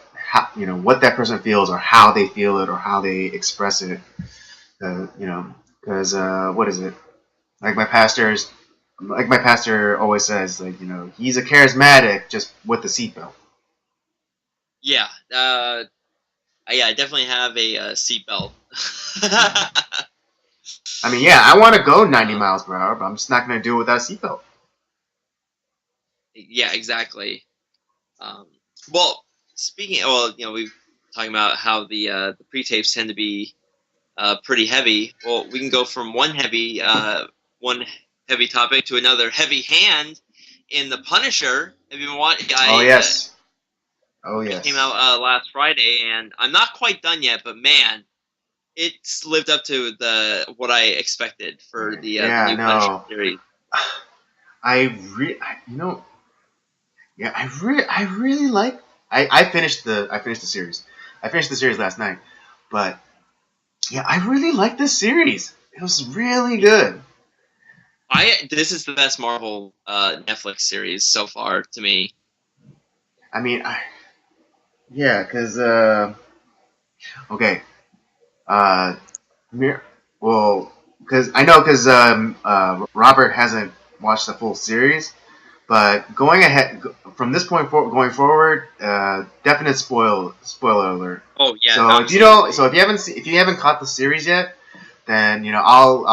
that person feels, or how they feel it, or how they express it. Because what is it? Like my pastor always says, he's a charismatic, just with the seatbelt. Yeah, I definitely have a seatbelt. I mean, yeah, I want to go 90 miles per hour, but I'm just not going to do it without a seatbelt. Yeah, exactly. Well, we've talking about how the pre-tapes tend to be pretty heavy. Well, we can go from one heavy topic to another heavy hand in The Punisher. Have you been watching? Oh yes. It came out last Friday, and I'm not quite done yet, but man, it's lived up to what I expected for the new Punisher series. I really like. I finished the series. I finished the series last night, but yeah, I really like this series. It was really good. This is the best Marvel Netflix series so far to me. I mean, yeah, because okay, uh, well, because Robert hasn't watched the full series, but going ahead from this point going forward, definite spoiler alert. Oh yeah, So absolutely. if you haven't caught the series yet, then I'll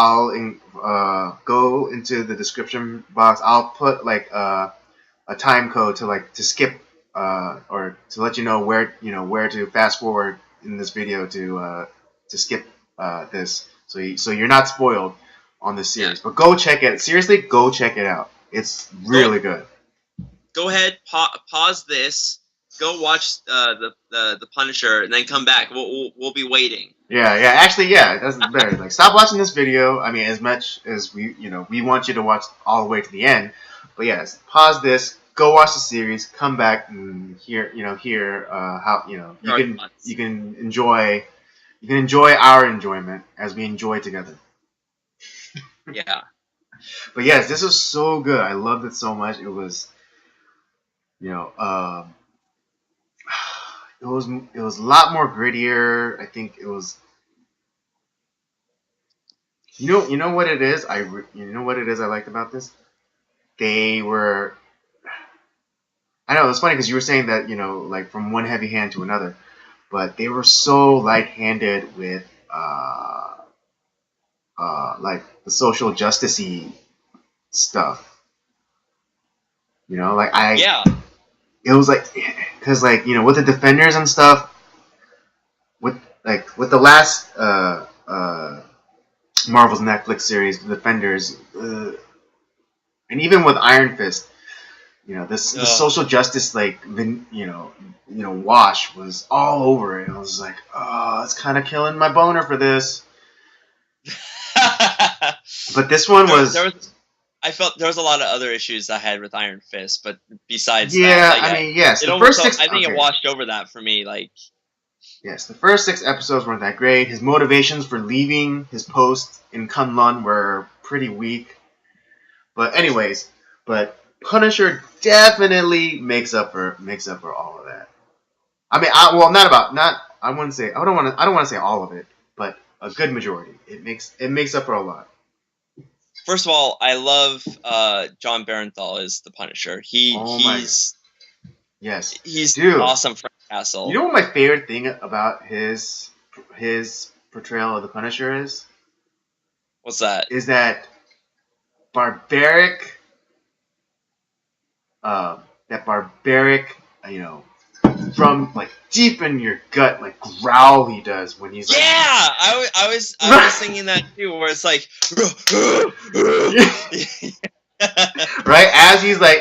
go into the description box. I'll put like a time code to skip or to let you know where to fast forward in this video to skip this, so you're not spoiled on this Yeah. series. But go check it. Seriously, go check it out. It's Go really good. go ahead, pause this. Go watch the Punisher, and then come back. We'll be waiting. Yeah, yeah. Actually, yeah, that's better. Like, stop watching this video. I mean, as much as we want you to watch all the way to the end. But yes, pause this. Go watch the series. Come back and hear how you can enjoy our enjoyment as we enjoy together. Yeah. But yes, this was so good. I loved it so much. It was, you know, it was a lot more grittier. I think it was. You know what it is. You know what it is I liked about this. They were. I know it's funny because you were saying that like from one heavy hand to another, but they were so light-handed with like the social justicey stuff. Like Yeah. it was like because like with the defenders and stuff with the last Marvel's Netflix series, the Defenders, and even with Iron Fist, this the social justice wash was all over it. And I was like, oh, it's kind of killing my boner for this. But this one I felt there was a lot of other issues I had with Iron Fist, but besides yeah, that, like, I mean, yes, I think it washed over that for me. Like, yes, the first 6 episodes weren't that great. His motivations for leaving his post in Kunlun were pretty weak. But anyways, Punisher definitely makes up for all of that. I mean, I wouldn't say I don't want to say all of it, but a good majority. It makes up for a lot. first of all, I love John Barenthal as the Punisher. He's Dude, awesome. Frank Castle. You know what my favorite thing about his portrayal of the Punisher is? What's that? Is that barbaric, from like deep in your gut, like growl he does when he's like. Yeah, I was thinking that too, where it's like, right as he's like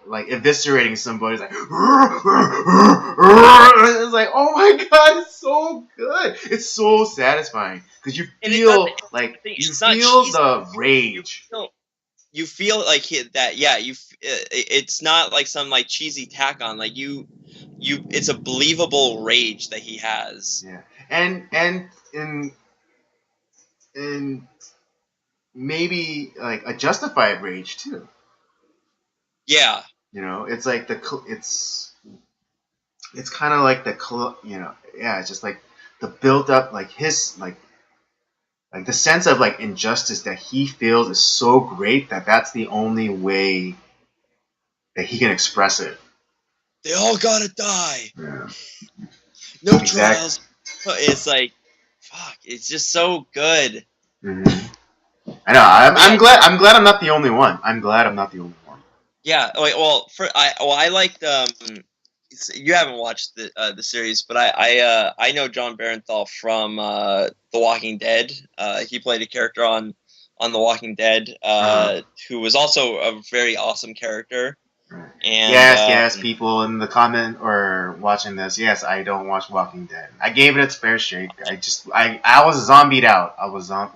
like eviscerating somebody, it's like, it's like, oh my god, it's so good, it's so satisfying because you feel the rage. You feel like it's not like some like cheesy tack on, like it's a believable rage that he has. Yeah, and in maybe like a justified rage too. Yeah. It's like it's kind of like it's just like the built up, like his like the sense of like injustice that he feels is so great that that's the only way that he can express it. They all gotta die. Yeah. No trials. It's like, fuck. It's just so good. Mm-hmm. I know. I'm glad. I'm glad I'm not the only one. Yeah. Well, I liked. You haven't watched the series, but I know John Barenthal from The Walking Dead. He played a character on The Walking Dead, who was also a very awesome character. And yes, people in the comment or watching this, yes, I don't watch Walking Dead. I gave it its fair shake. I was zombied out.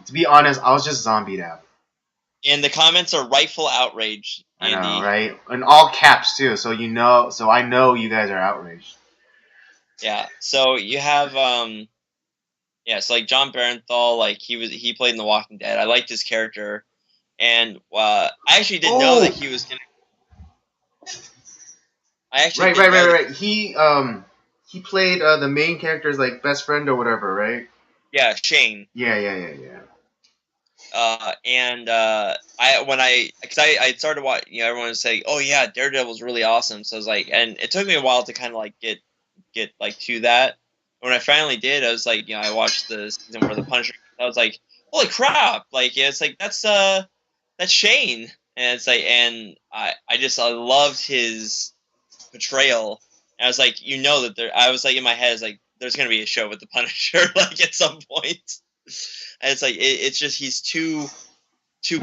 To be honest, I was just zombied out. And the comments are rightful outrage, Andy. I know, right? In all caps too. So I know you guys are outraged. Yeah. So you have Yeah, so like John Barenthal, like he played in The Walking Dead. I liked his character, and I actually didn't know that Oh, he was gonna. I actually right, didn't right, right, know that. right. He played the main character's like best friend or whatever, right? Yeah, Shane. Yeah, yeah, yeah, yeah. And because I started watching, everyone was saying, oh yeah, Daredevil's really awesome. So I was like, and it took me a while to kind of like get like to that. When I finally did, I was like, I watched the season where the Punisher. I was like, holy crap! Like, it's like that's Shane, and it's like, and I loved his portrayal. And I was like, that there. I was like in my head, it's like there's gonna be a show with the Punisher like at some point. And it's like it's just he's too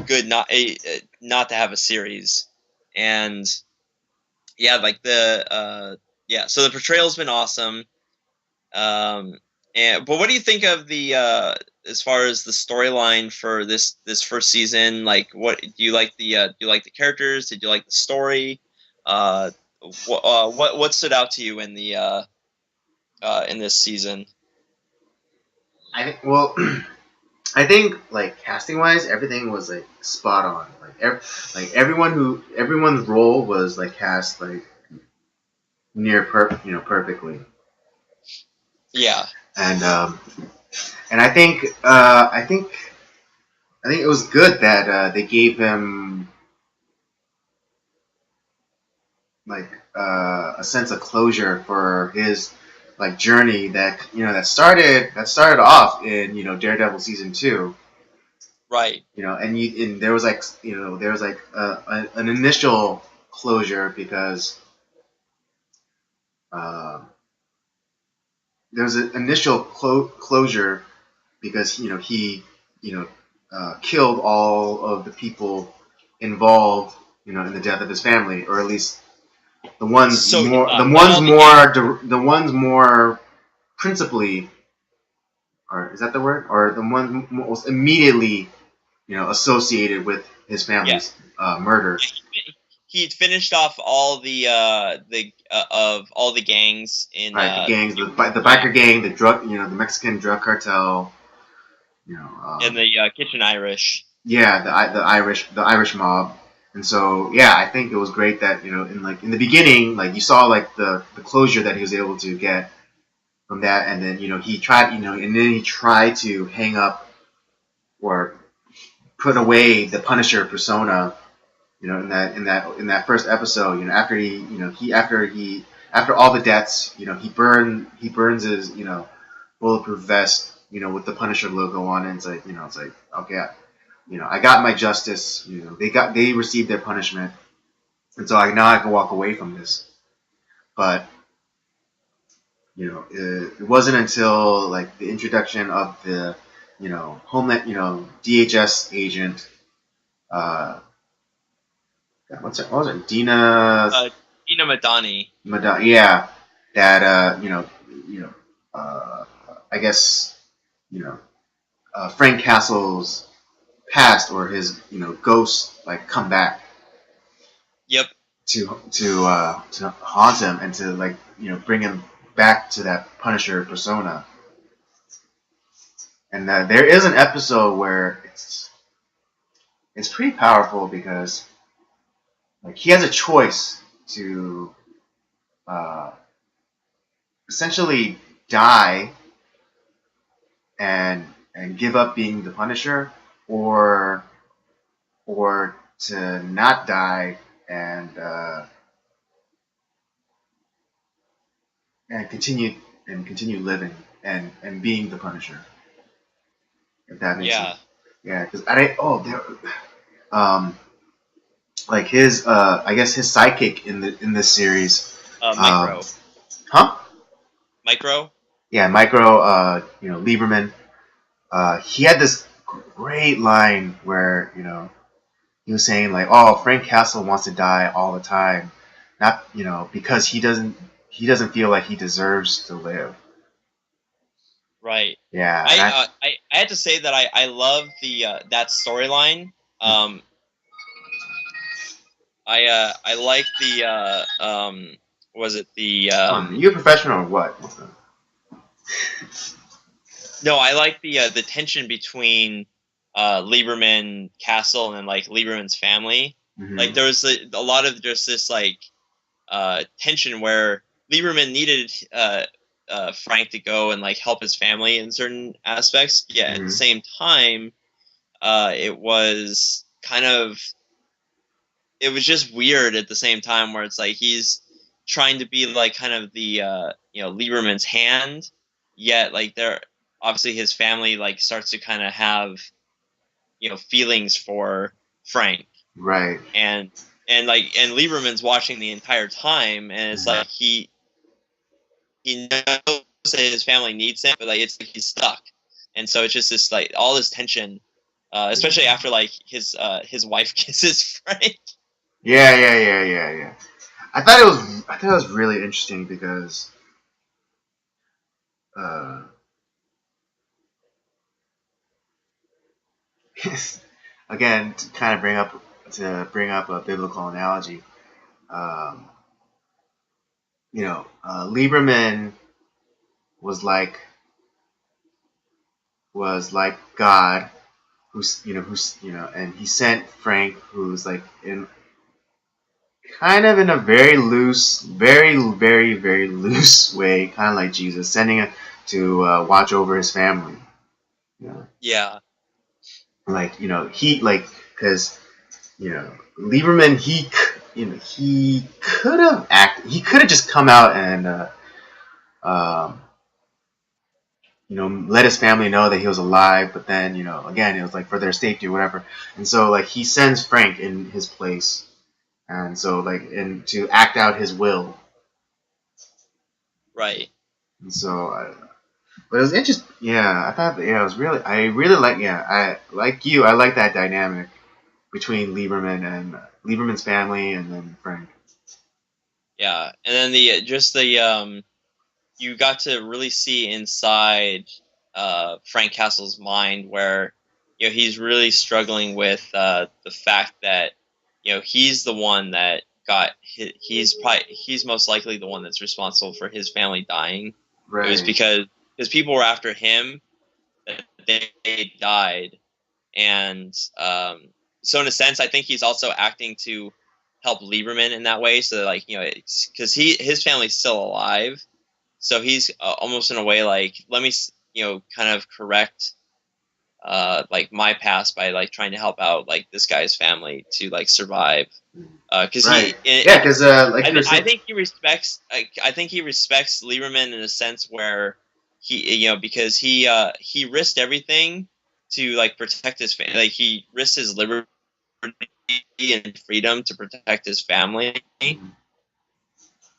good not to have a series. And yeah, like so the portrayal's been awesome. Um, but what do you think of the as far as the storyline for this first season? Like, what do you like do you like the characters? Did you like the story? Uh, what stood out to you in this season? I think. Well, I think like casting wise, everything was like spot on. Like everyone's role was like cast like perfectly. Yeah, And and I think it was good that they gave him like a sense of closure for his like journey that that started off in Daredevil season 2. right. And there was like an initial closure because uh, there was an initial closure because killed all of the people involved in the death of his family, or at least So he thought, but all the the ones more principally, or is that the word, or the ones most immediately associated with his yeah, family's murder. he'd finished off all the gangs in Right, the gangs, the yeah, biker gang, the drug, the Mexican drug cartel, you know, in um, the Kitchen Irish. yeah, the Irish mob. And so yeah, I think it was great that in the beginning, like you saw like the closure that he was able to get from that, and then he tried to hang up or put away the Punisher persona. In that first episode, after all the deaths, he burns his bulletproof vest, with the Punisher logo on it. It's like okay, I got my justice. They received their punishment, and so now I can walk away from this. But it wasn't until like the introduction of the Homeland, DHS agent. Uh, what was it? Dina. Tina Madani. Yeah, that uh, I guess you know Frank Castle's past, or his ghost, like come back Yep. to haunt him, and to like bring him back to that Punisher persona. And there is an episode where it's pretty powerful because like he has a choice to uh, essentially die and give up being the Punisher, or to not die and continue living and being the Punisher. If that makes sense. Yeah. Yeah, because um like his I guess his sidekick in this series, um Micro. huh Micro. yeah, Micro, Lieberman, he had this great line where he was saying like, oh, Frank Castle wants to die all the time, not because he doesn't feel like he deserves to live. Right. Yeah, and I had to say that I love the that storyline. Um, I like the was it the you a professional or what? No, I like the tension between Lieberman Castle and like Lieberman's family. Like Hmm. there was a lot of just this like tension where Lieberman needed Frank to go and like help his family in certain aspects. Yeah, at the Hmm. same time, it was kind of it was just weird at the same time where it's like he's trying to be like kind of the Lieberman's hand, yet like they're obviously his family like starts to kind of have feelings for Frank Right. and and Lieberman's watching the entire time and it's Mhm. like he knows that his family needs him but like it's like he's stuck and so it's just this like all this tension especially Yeah. after like his wife kisses Frank. Yeah, yeah, yeah, yeah, yeah. I thought it was really interesting because uh, again to bring up a biblical analogy. Um, Lieberman was like God, and he sent Frank, who's like in kind of in a very loose, very, very, very loose way, kind of like Jesus, sending him to watch over his family. You know, Yeah, he because Lieberman he could have just come out and um, let his family know that he was alive, but then again it was like for their safety or whatever, and so like he sends Frank in his place, and so like and to act out his will, right. and so but it was interesting. Yeah, I thought it was I really like I like you I like that dynamic between Lieberman's family and then Frank. Yeah, and then the just the you got to really see inside Frank Castle's mind where he's really struggling with the fact that he's the one that he's most likely the one that's responsible for his family dying. It was Right. because people were after him that they died, and so in a sense, I think he's also acting to help Lieberman in that way. So that, like because his family's still alive, so he's almost in a way like let me kind of correct like my past by like trying to help out like this guy's family to like survive because Right. Yeah, because like you were I saying. think he respects I think he respects Lieberman in a sense where he because he risked everything to like protect his family, like he risked his liberty and freedom to protect his family,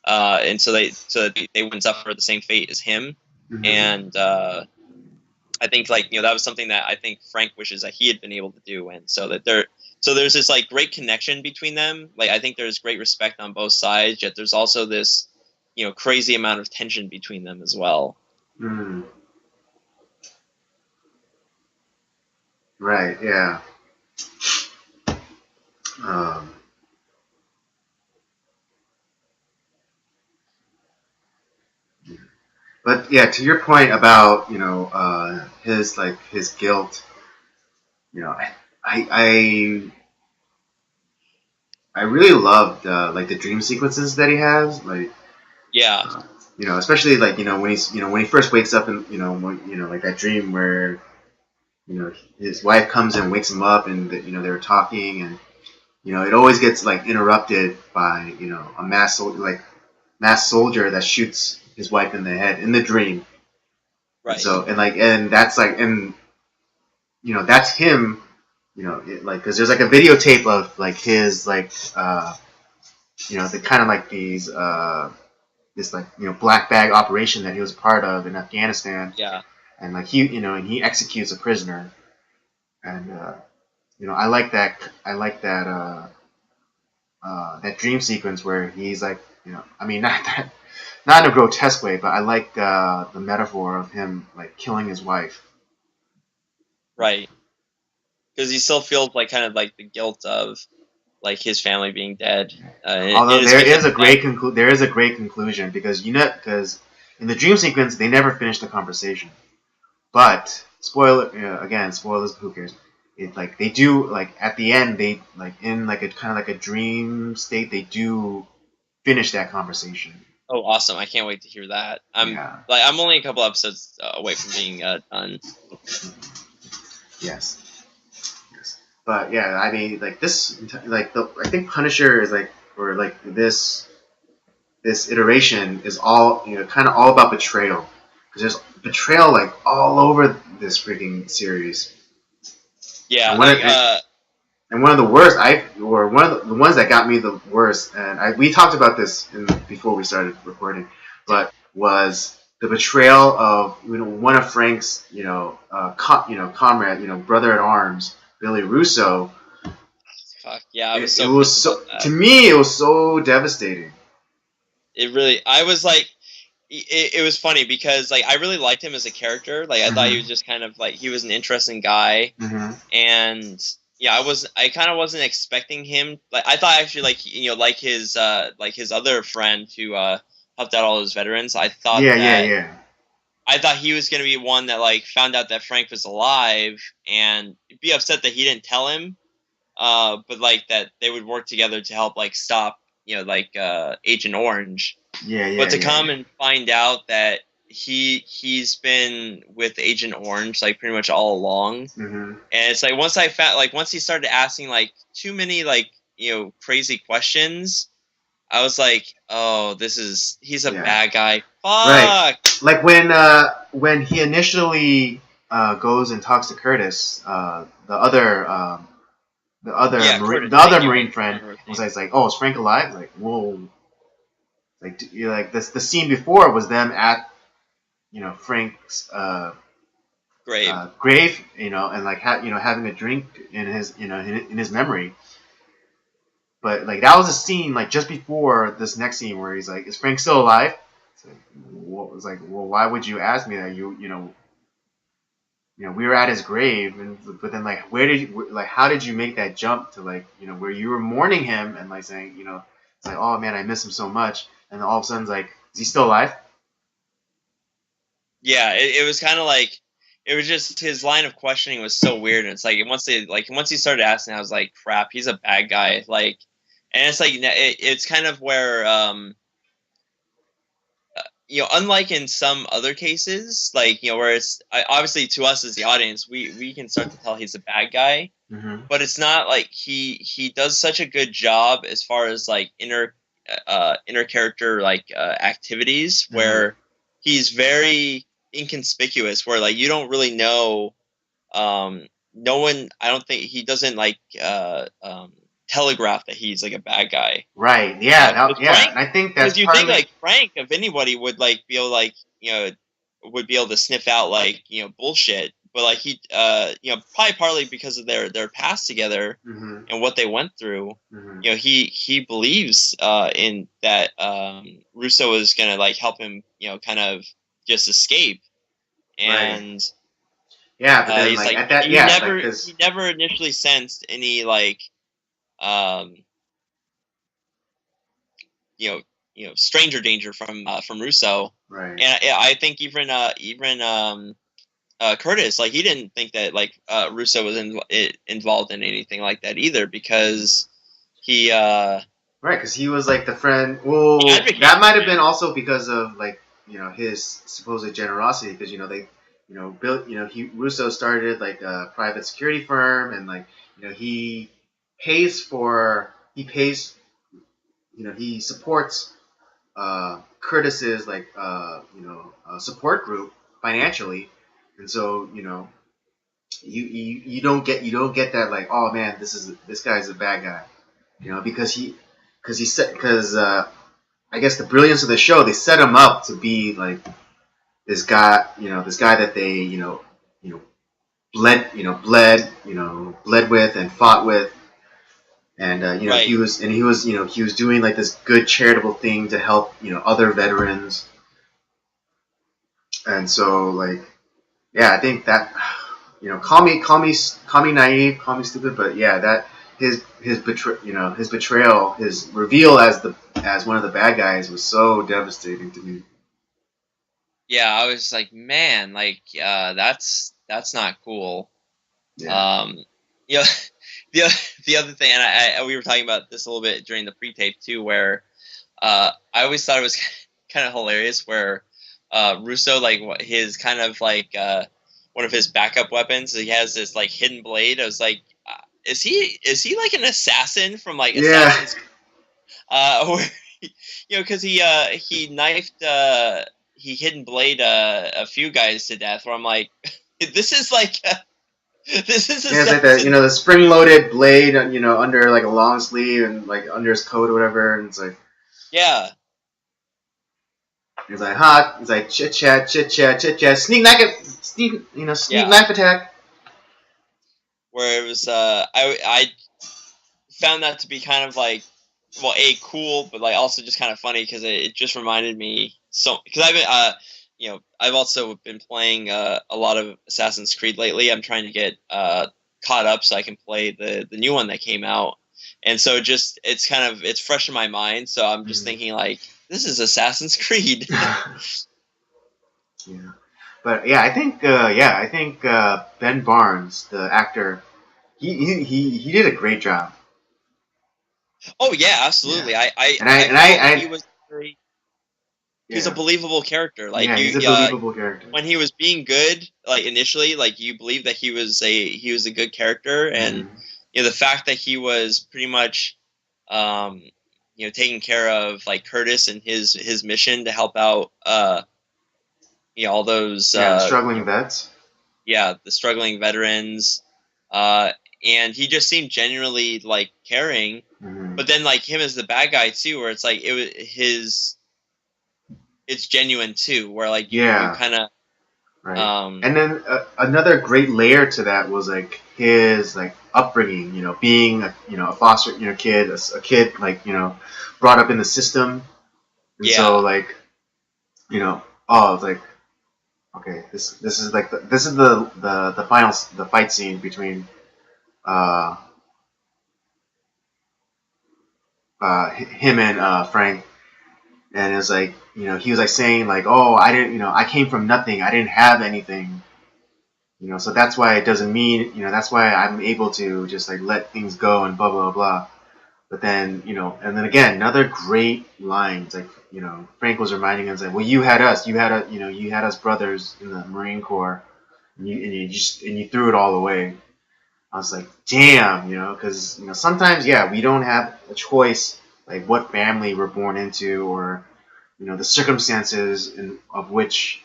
and so they wouldn't suffer the same fate as him. Mhm. And I think like that was something that I think Frank wishes that he had been able to do, and so there's this like great connection between them. Like I think there's great respect on both sides, yet there's also this crazy amount of tension between them as well. Mm. Right. Yeah. Um, but yeah, to your point about his guilt, I I I really loved like the dream sequences that he has, like Yeah, especially like when he first wakes up and like that dream where his wife comes and wakes him up and they were talking and it always gets like interrupted by a mass soldier that shoots his wife in the head in the dream. And right, so and that's like and that's him. Because there's like a videotape of like his the kind of like these this like black bag operation that he was a part of in Afghanistan, yeah, and like he executes a prisoner, and I like that dream sequence where he's like I mean not in a grotesque way, but I like the metaphor of him like killing his wife. right. Because he still feels like kind of like the guilt of like his family being dead. It Although is because of that. there is a great conclusion because because in the dream sequence they never finish the conversation. But spoiler again, spoilers. Who cares? It like they do like at the end they like in like a kind of like a dream state they do finish that conversation. Oh, awesome! I can't wait to hear that. Yeah. I'm only a couple episodes away from being done. Yes. Yes. But yeah, I mean, like this, like I think Punisher is like, or like this iteration is all kind of all about betrayal because there's betrayal like all over this freaking series. Yeah, And like one of the worst or one of the ones that got me the worst, and we talked about this before we started recording, but was the betrayal of one of Frank's comrade, brother at arms, Billy Russo. fuck yeah, I was It so was pissed so about that. to me it was so devastating. It really, I was like, it was funny because like I really liked him as a character. Like I thought he was just kind of like he was an interesting guy, and yeah, I kind of wasn't expecting him. Like I thought actually like his other friend who helped out all those veterans. I thought I thought he was gonna be one that like found out that Frank was alive and be upset that he didn't tell him. But like that they would work together to help like stop Agent Orange. But to come and find out that he's been with Agent Orange like pretty much all along, and it's like once he started asking like too many like crazy questions, I was like, oh, he's a bad guy. Fuck. Right. Like when he initially goes and talks to Curtis, the other Marine friend was like, "Oh, is Frank alive?" Like, whoa. Like, this, the scene before was them at, Frank's grave, and like having a drink in his, in his memory. But like that was a scene like just before this next scene where he's like, "Is Frank still alive?" It's like, what was like, well, why would you ask me that? We were at his grave, but then like, how did you make that jump to like, where you were mourning him and like saying, it's like, oh man, I miss him so much, and then all of a sudden, it's like, is he still alive? Yeah, it was kind of like it was just his line of questioning was so weird, and it's like once he started asking, I was like, crap, he's a bad guy, like, and it's like it's kind of where unlike in some other cases, like where it's obviously to us as the audience, we can start to tell he's a bad guy, but it's not like he does such a good job as far as like inner character like activities where he's very inconspicuous, where like you don't really know, no one, I don't think he doesn't like telegraph that he's like a bad guy. Right. Yeah. Frank, and I think that's you think like Frank, if anybody would like be able like would be able to sniff out like bullshit, but like he probably partly because of their past together and what they went through. He believes in that Russo is gonna like help him kind of just escape, and yeah, but then he's like like at that he never initially sensed any like um stranger danger from Russo. Right. And I think even Curtis, like he didn't think that like Russo was involved in anything like that either, because he right, because he was like the friend. Well, that might have been also because of like his supposed generosity, because they built Russo started like a private security firm, and like he pays he supports Curtis's like support group financially, and so you don't get that like, oh man, this guy's a bad guy, because I guess the brilliance of the show, they set him up to be like this guy that they bled with and fought with. And right. he was doing like this good charitable thing to help other veterans, and so like I think that call me naive, call me stupid, but yeah, that his betrayal, his reveal as one of the bad guys was so devastating to me. yeah, I was like, man, like that's not cool. Yeah. Um, you know, the the other thing, and we were talking about this a little bit during the pre-tape too, where I always thought it was kind of hilarious where Russo, like his kind of like one of his backup weapons, he has this like hidden blade. I was like, is he like an assassin from like Yeah. Assassin's where because he knifed he hidden blade a few guys to death. Where I'm like, this is like this is Yeah, it's like the Assassin. the spring-loaded blade, under like a long sleeve and like under his coat or whatever, and it's like Yeah, he's like hot. He's like chit chat, chit chat, chit chat, sneak yeah. knife attack. Where it was I found that to be kind of like, well, cool, but like also just kind of funny because it just reminded me so because I've been I've also been playing a lot of Assassin's Creed lately. I'm trying to get caught up so I can play the new one that came out, and so just it's fresh in my mind. So I'm just thinking like, this is Assassin's Creed. Yeah, but yeah, I think Ben Barnes, the actor, he did a great job. Oh yeah, Yeah, absolutely. I and I I and I, felt I he's a yeah, believable character. Like yeah, he's a believable character. when he was being good, like initially, like you believe that he was a good character, and Mm-hmm. the fact that he was pretty much, um, taking care of like Curtis and his mission to help out, all those, Yeah, the struggling vets. yeah, the struggling veterans, uh, and he just seemed genuinely like caring. Mm-hmm. But then like him as the bad guy too, where it's like it's genuine too, where like you Yeah, kind of right. And then another great layer to that was like his like upbringing. Being a foster kid, a kid like brought up in the system, and so yeah, like oh, it's like okay, this is like this is the final the fight scene between uh him and Frank, and it's like he was like saying like, oh, I didn't, I came from nothing, I didn't have anything, so that's why it doesn't mean, that's why I'm able to just like let things go and blah blah blah. But then and then again, another great line. It's like Frank was reminding us like, well, you had us, you had us brothers in the Marine Corps, and you threw it all away. I was like, damn, because sometimes, yeah, we don't have a choice, like what family we're born into, or the circumstances of which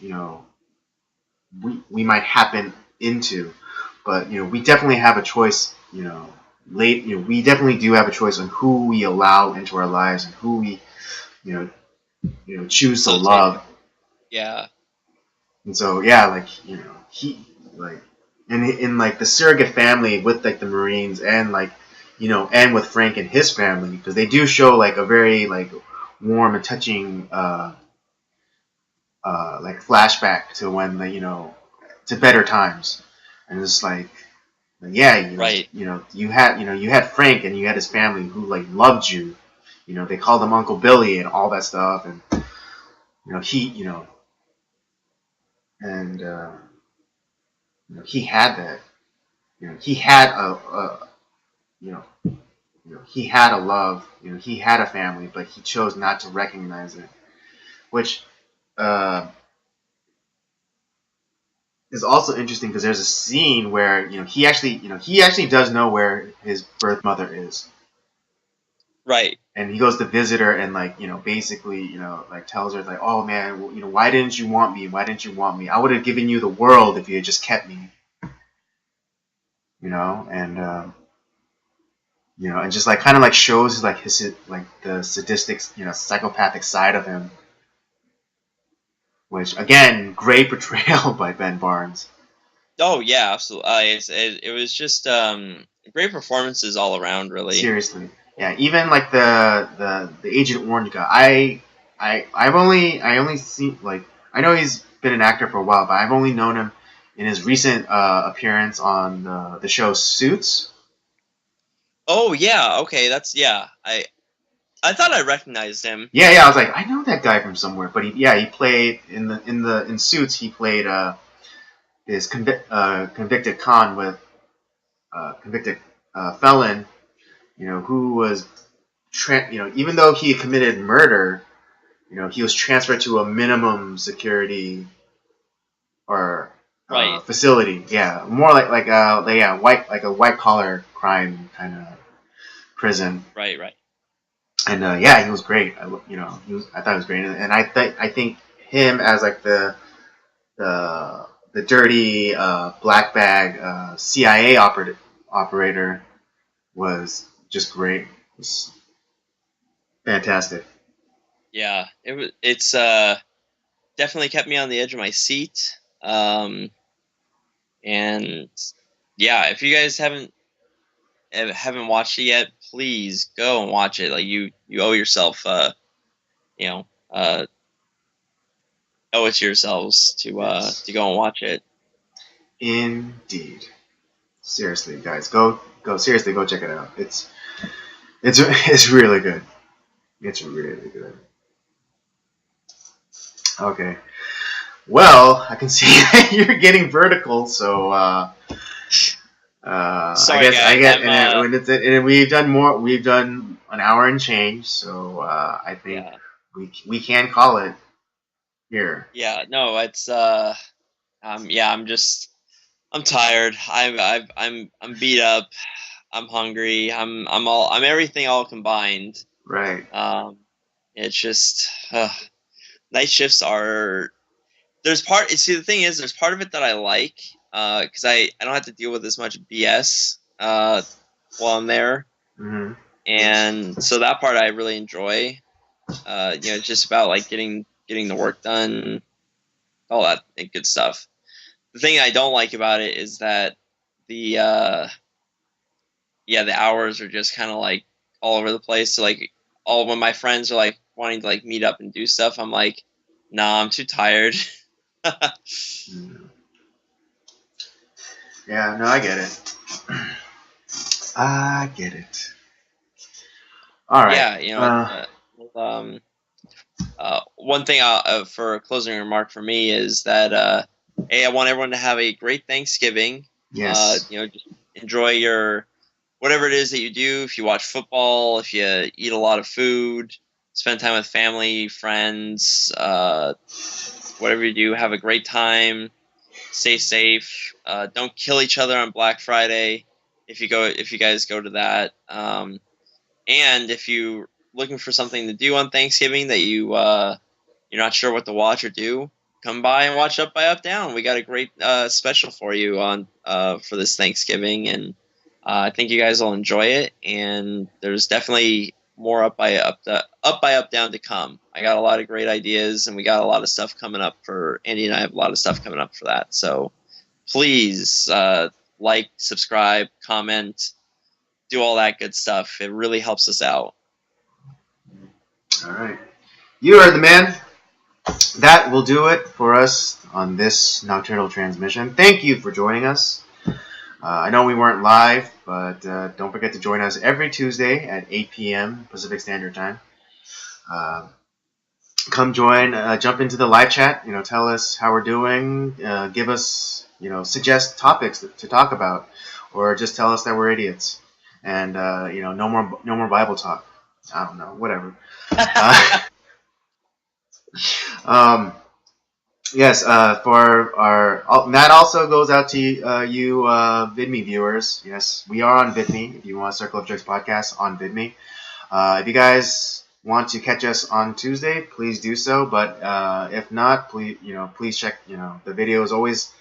we might happen into, but we definitely have a choice. We definitely do have a choice on who we allow into our lives and who we you know choose to facilitate. love. Yeah, And so yeah, like he like in like the surrogate family with like the Marines, and like and with Frank and his family, because they do show like a very like warm and touching like flashback to when to better times, and it's like yeah, right. you had Frank and you had his family who like loved you. They called him Uncle Billy and all that stuff, and he and he had that. He had you know, he had a love. He had a family, but he chose not to recognize it, which uh, is also interesting because there's a scene where he actually does know where his birth mother is, Right. and he goes to visit her and like basically like tells her like, oh man, well, why didn't you want me? Why didn't you want me? I would have given you the world if you had just kept me. And and just like kind of like shows like his like the sadistic, psychopathic side of him, which again, great portrayal by Ben Barnes. Oh yeah, absolutely. It was just great performances all around, really. Seriously, yeah. Even like the Agent Orange guy, I only seen like I know he's been an actor for a while, but I've only known him in his recent appearance on the show Suits. Oh yeah, okay, that's yeah. I thought I recognized him. Yeah. I was like, I know that guy from somewhere. But he played in Suits. He played his convicted con with convicted felon. Who was even though he committed murder, he was transferred to a minimum security or Right. facility. Yeah, more like a white collar crime kind of prison. Right. Right. And he was great. I thought he was great, and I think him as like the dirty black bag CIA operator was just great. It was fantastic. Yeah. It's definitely kept me on the edge of my seat. And yeah, if you guys haven't watched it yet, please go and watch it. Like you owe yourself. You know. Owe it to yourselves to Yes. to go and watch it. Indeed. Seriously, guys, go seriously go check it out. It's really good. It's really good. Okay. Well, I can see that you're getting vertical, so Sorry, I guess I guys. get and we've done more. We've done an hour and change, so I think Yeah. we can call it here. Yeah. No, it's yeah. I'm tired. I'm beat up. I'm hungry. I'm everything all combined. Right. It's just night shifts are. There's part. See, the thing is, there's part of it that I like because I don't have to deal with as much BS while I'm there, Mm-hmm. and so that part I really enjoy. It's just about like getting the work done, all that good stuff. The thing I don't like about it is that the the hours are just kind of like all over the place. So like all when my friends are like wanting to like meet up and do stuff, I'm like, nah, I'm too tired. Yeah. No, I get it. I get it. All right. Yeah, one thing for a closing remark for me is that hey, I want everyone to have a great Thanksgiving. Yes. Just enjoy your whatever it is that you do. If you watch football, if you eat a lot of food, spend time with family, friends, whatever you do, have a great time. Stay safe. Don't kill each other on Black Friday. If you guys go to that, and if you're looking for something to do on Thanksgiving that you're not sure what to watch or do, come by and watch Up by Up Down. We got a great special for you on for this Thanksgiving, and I think you guys will enjoy it. And there's definitely more Up by Up Down to come. I got a lot of great ideas, and we got a lot of stuff coming up for Andy and I have a lot of stuff coming up for that. So please like, subscribe, comment, do all that good stuff. It really helps us out. All right. You are the man. That will do it for us on this Nocturnal transmission. Thank you for joining us. I know we weren't live, but don't forget to join us every Tuesday at 8 p.m. Pacific Standard Time. Come join, jump into the live chat. Tell us how we're doing. Give us, suggest topics to talk about, or just tell us that we're idiots. And no more Bible talk. I don't know, whatever. Yes, for that also goes out to you VidMe viewers. Yes, we are on VidMe. If you want Circle of Jerks podcast on VidMe, if you guys want to catch us on Tuesday, please do so. But if not, please check. The video is always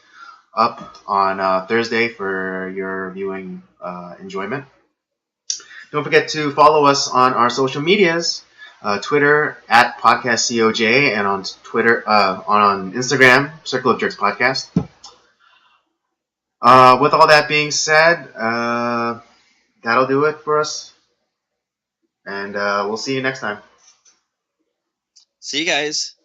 up on Thursday for your viewing enjoyment. Don't forget to follow us on our social medias. Twitter at PodcastCOJ, and on Twitter on Instagram, Circle of Jerks Podcast. With all that being said, that'll do it for us, and we'll see you next time. See you guys.